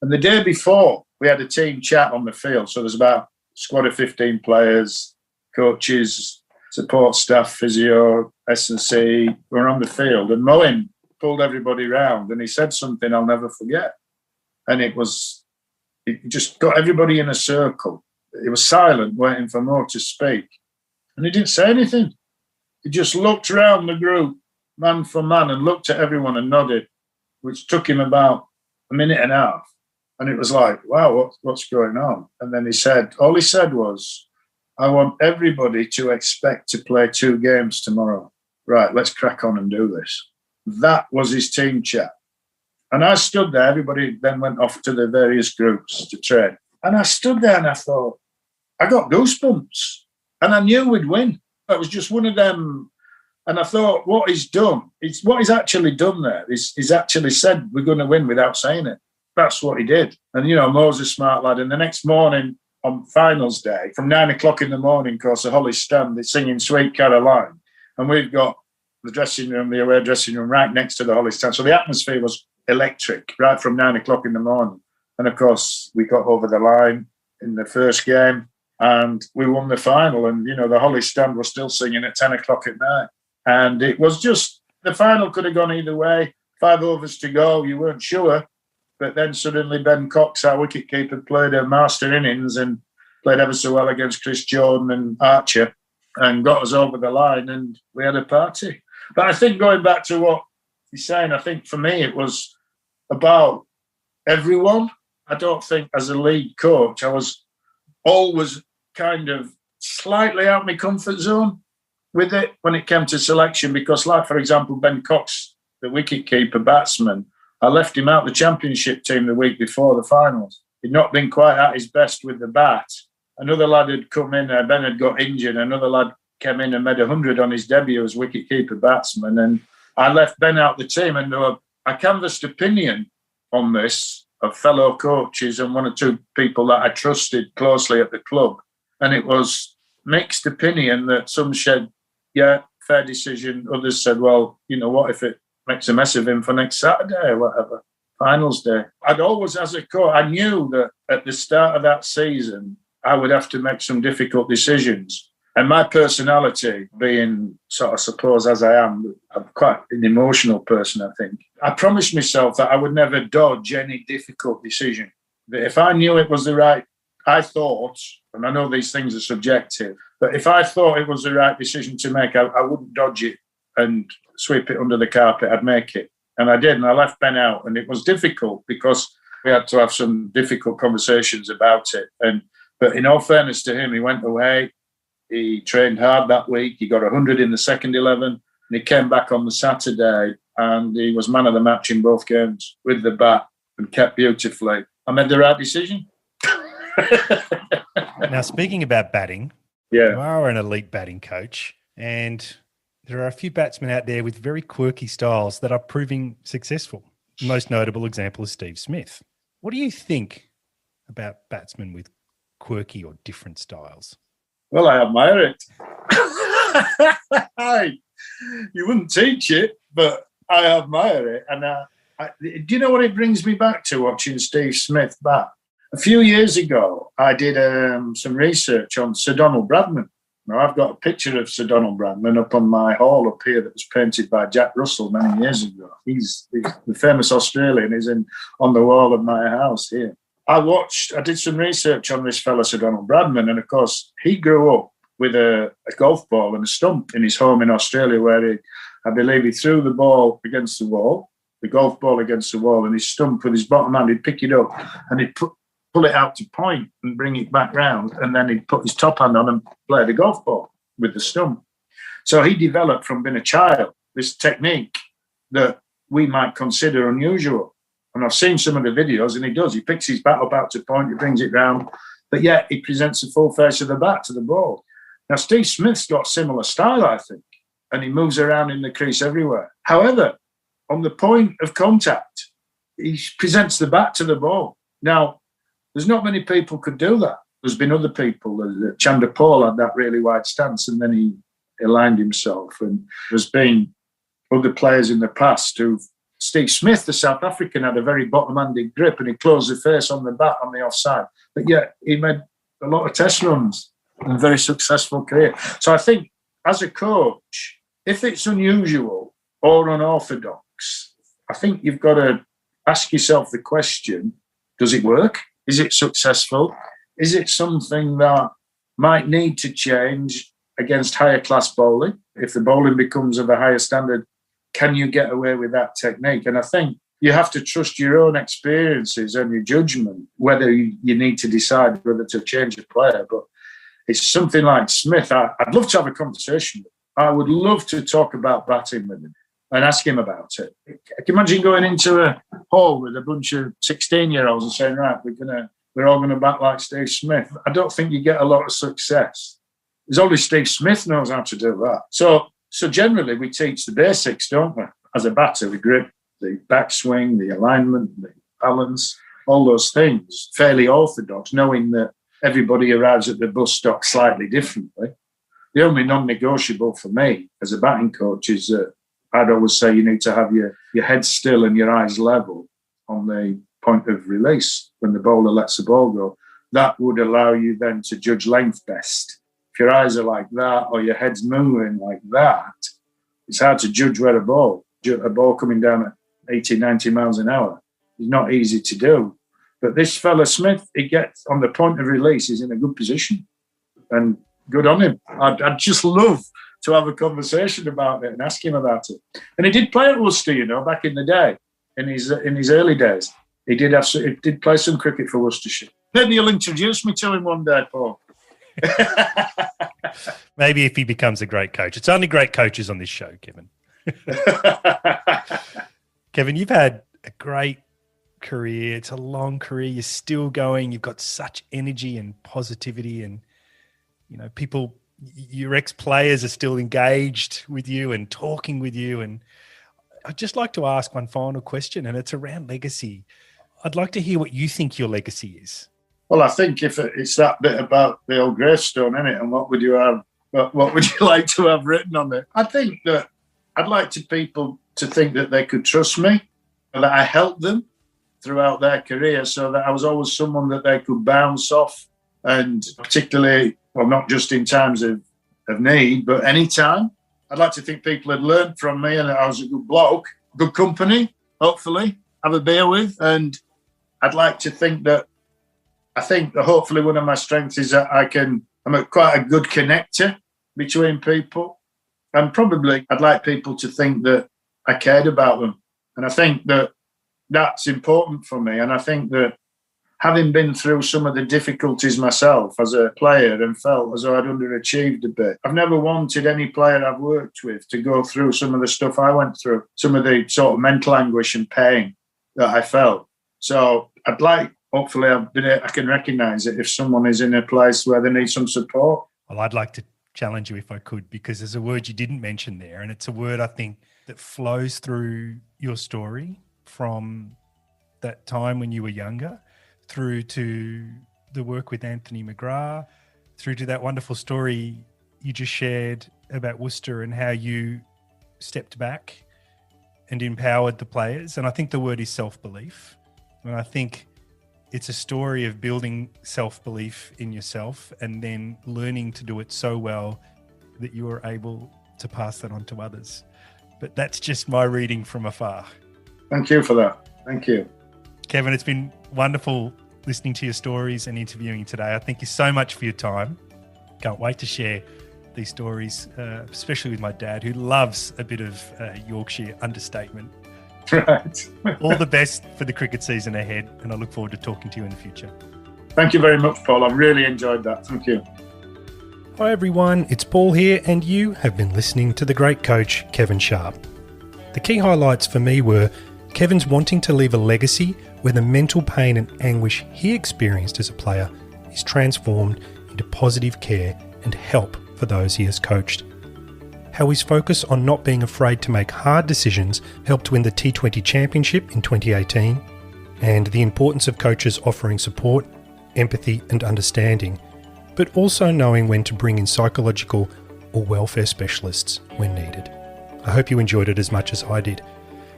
And the day before, we had a team chat on the field. So there's about a squad of 15 players, coaches, support staff, physio, S&C. We're on the field. And Moen pulled everybody round and he said something I'll never forget. And it just got everybody in a circle. He was silent, waiting for Mo to speak. And he didn't say anything. He just looked around the group, man for man, and looked at everyone and nodded, which took him about a minute and a half. And it was like, wow, what's going on? And then all he said was, I want everybody to expect to play 2 games tomorrow. Right, let's crack on and do this. That was his team chat. And I stood there. Everybody then went off to the various groups to train. And I stood there and I thought, I got goosebumps. And I knew we'd win. It was just one of them. And I thought, what he's done, what he's actually done there is he's actually said we're going to win without saying it. That's what he did. And, Mo's a smart lad. And the next morning on finals day, from 9 o'clock in the morning, of course, the Holly Stand, they're singing Sweet Caroline. And we've got the dressing room, the away dressing room, right next to the Holly Stand. So the atmosphere was electric right from 9 o'clock in the morning. And, of course, we got over the line in the first game. And we won the final. And, the Holly Stand was still singing at 10 o'clock at night. And it was just, the final could have gone either way. 5 overs to go, you weren't sure. But then suddenly Ben Cox, our wicketkeeper, played a master innings and played ever so well against Chris Jordan and Archer and got us over the line and we had a party. But I think going back to what you're saying, I think for me it was about everyone. I don't think as a lead coach, I was always kind of slightly out of my comfort zone with it when it came to selection because, like, for example, Ben Cox, the wicketkeeper batsman, I left him out the championship team the week before the finals. He'd not been quite at his best with the bat. Another lad had come in, Ben had got injured. Another lad came in and made 100 on his debut as wicketkeeper batsman. And I left Ben out the team. And I canvassed opinion on this of fellow coaches and 1 or 2 people that I trusted closely at the club. And it was mixed opinion that some said, yeah, fair decision. Others said, well, what if it makes a mess of him for next Saturday or whatever, finals day. I'd always, as a coach, I knew that at the start of that season, I would have to make some difficult decisions. And my personality being sort of, suppose, as I am, I'm quite an emotional person, I think. I promised myself that I would never dodge any difficult decision. That if I knew it was the right, I thought, and I know these things are subjective, but if I thought it was the right decision to make, I wouldn't dodge it and sweep it under the carpet. I'd make it. And I did, and I left Ben out. And it was difficult because we had to have some difficult conversations about it. But in all fairness to him, he went away. He trained hard that week. He got 100 in the second 11. And he came back on the Saturday and he was man of the match in both games with the bat and kept beautifully. I made the right decision. Now, speaking about batting, you are an elite batting coach, and there are a few batsmen out there with very quirky styles that are proving successful. The most notable example is Steve Smith. What do you think about batsmen with quirky or different styles? Well, I admire it. You wouldn't teach it, but I admire it. And do you know what it brings me back to watching Steve Smith bat? A few years ago, I did some research on Sir Donald Bradman. Now, I've got a picture of Sir Donald Bradman up on my hall up here that was painted by Jack Russell many years ago. He's the famous Australian. He's on the wall of my house here. I did some research on this fella, Sir Donald Bradman, and of course, he grew up with a golf ball and a stump in his home in Australia where I believe he threw the ball against the wall, the golf ball against the wall, and his stump with his bottom hand, he'd pick it up and he'd pull it out to point and bring it back round, and then he'd put his top hand on and play the golf ball with the stump. So he developed from being a child this technique that we might consider unusual. And I've seen some of the videos, and he does. He picks his bat up out to point, he brings it round, but yet he presents the full face of the bat to the ball. Now, Steve Smith's got similar style, I think, and he moves around in the crease everywhere. However, on the point of contact, he presents the bat to the ball. Now, there's not many people could do that. There's been other people. Chandra Paul had that really wide stance, and then he aligned himself. And there's been other players in the past Steve Smith, the South African, had a very bottom-handed grip and he closed the face on the bat on the offside. But yet he made a lot of test runs and a very successful career. So I think as a coach, if it's unusual or unorthodox, I think you've got to ask yourself the question, does it work? Is it successful? Is it something that might need to change against higher class bowling? If the bowling becomes of a higher standard, can you get away with that technique? And I think you have to trust your own experiences and your judgment, whether you need to decide whether to change a player. But it's something like Smith. I'd love to have a conversation with him. I would love to talk about batting with him and ask him about it. I can imagine going into a hall with a bunch of 16-year-olds and saying, right, we're all going to bat like Steve Smith. I don't think you get a lot of success. There's only Steve Smith knows how to do that. So generally we teach the basics, don't we? As a batter, the grip, the backswing, the alignment, the balance, all those things, fairly orthodox, knowing that everybody arrives at the bus stop slightly differently. The only non-negotiable for me as a batting coach is that I'd always say you need to have your head still and your eyes level on the point of release when the bowler lets the ball go. That would allow you then to judge length best. If your eyes are like that or your head's moving like that, it's hard to judge where a ball coming down at 80, 90 miles an hour is not easy to do. But this fella Smith, he gets on the point of release, he's in a good position. And good on him. I'd just love to have a conversation about it and ask him about it. And he did play at Worcester, back in the day, in his early days. He did play some cricket for Worcestershire. Maybe you'll introduce me to him one day, Paul. Maybe if he becomes a great coach. It's only great coaches on this show, Kevin. Kevin, you've had a great career. It's a long career. You're still going. You've got such energy and positivity, and people, your ex-players are still engaged with you and talking with you. And I'd just like to ask one final question, and it's around legacy. I'd like to hear what you think your legacy is. Well, I think if it's that bit about the old gravestone, isn't it? And what would you have? What would you like to have written on it? I think that I'd like people to think that they could trust me, and that I helped them throughout their career, so that I was always someone that they could bounce off, and particularly, well, not just in times of need, but any time. I'd like to think people had learned from me and that I was a good bloke, good company, hopefully, have a beer with. And I'd like to think that hopefully one of my strengths is that I'm quite a good connector between people. And probably I'd like people to think that I cared about them. And I think that that's important for me. And I think that having been through some of the difficulties myself as a player and felt as though I'd underachieved a bit, I've never wanted any player I've worked with to go through some of the stuff I went through, some of the sort of mental anguish and pain that I felt. So I'd like, hopefully I can recognise it if someone is in a place where they need some support. Well, I'd like to challenge you if I could, because there's a word you didn't mention there, and it's a word I think that flows through your story from that time when you were younger through to the work with Anthony McGrath, through to that wonderful story you just shared about Worcester and how you stepped back and empowered the players. And I think the word is self-belief. And I think it's a story of building self-belief in yourself and then learning to do it so well that you are able to pass that on to others. But that's just my reading from afar. Thank you for that. Thank you. Kevin, it's been wonderful listening to your stories and interviewing today. I thank you so much for your time. Can't wait to share these stories, especially with my dad, who loves a bit of Yorkshire understatement. Right. All the best for the cricket season ahead, and I look forward to talking to you in the future. Thank you very much, Paul. I've really enjoyed that. Thank you. Hi everyone, it's Paul here, and you have been listening to the great coach, Kevin Sharp. The key highlights for me were Kevin's wanting to leave a legacy where the mental pain and anguish he experienced as a player is transformed into positive care and help for those he has coached. How his focus on not being afraid to make hard decisions helped win the T20 Championship in 2018, and the importance of coaches offering support, empathy and understanding, but also knowing when to bring in psychological or welfare specialists when needed. I hope you enjoyed it as much as I did.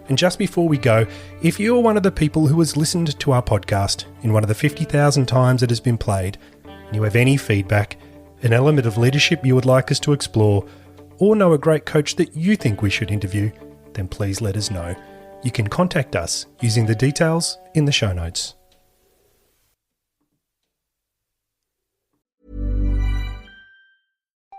And just before we go, if you're one of the people who has listened to our podcast in one of the 50,000 times it has been played, and you have any feedback, an element of leadership you would like us to explore, or know a great coach that you think we should interview, then please let us know. You can contact us using the details in the show notes.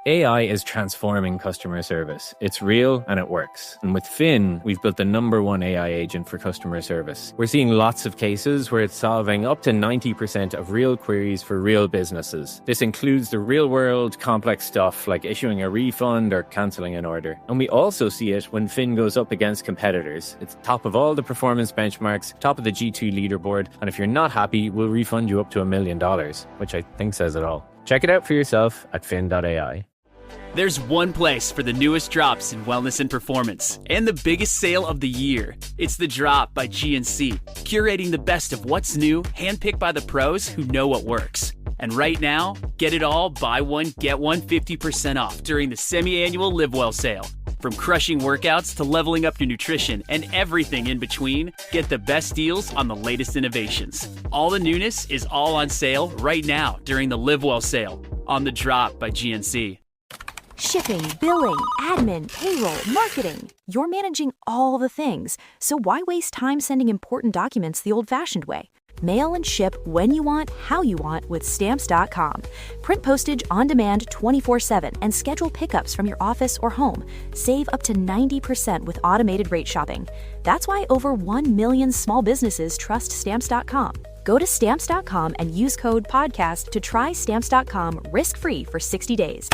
AI is transforming customer service. It's real and it works. And with Finn, we've built the #1 AI agent for customer service. We're seeing lots of cases where it's solving up to 90% of real queries for real businesses. This includes the real-world, complex stuff like issuing a refund or cancelling an order. And we also see it when Finn goes up against competitors. It's top of all the performance benchmarks, top of the G2 leaderboard, and if you're not happy, we'll refund you up to $1 million, which I think says it all. Check it out for yourself at fin.ai. There's one place for the newest drops in wellness and performance, and the biggest sale of the year. It's The Drop by GNC, curating the best of what's new, handpicked by the pros who know what works. And right now, get it all, buy one, get one 50% off during the semi-annual Live Well sale. From crushing workouts to leveling up your nutrition and everything in between, get the best deals on the latest innovations. All the newness is all on sale right now during the Live Well sale on The Drop by GNC. Shipping, billing, admin, payroll, marketing. You're managing all the things, so why waste time sending important documents the old-fashioned way? Mail and ship when you want, how you want with Stamps.com. Print postage on demand 24/7 and schedule pickups from your office or home. Save up to 90% with automated rate shopping. That's why over 1 million small businesses trust Stamps.com. Go to Stamps.com and use code PODCAST to try Stamps.com risk-free for 60 days.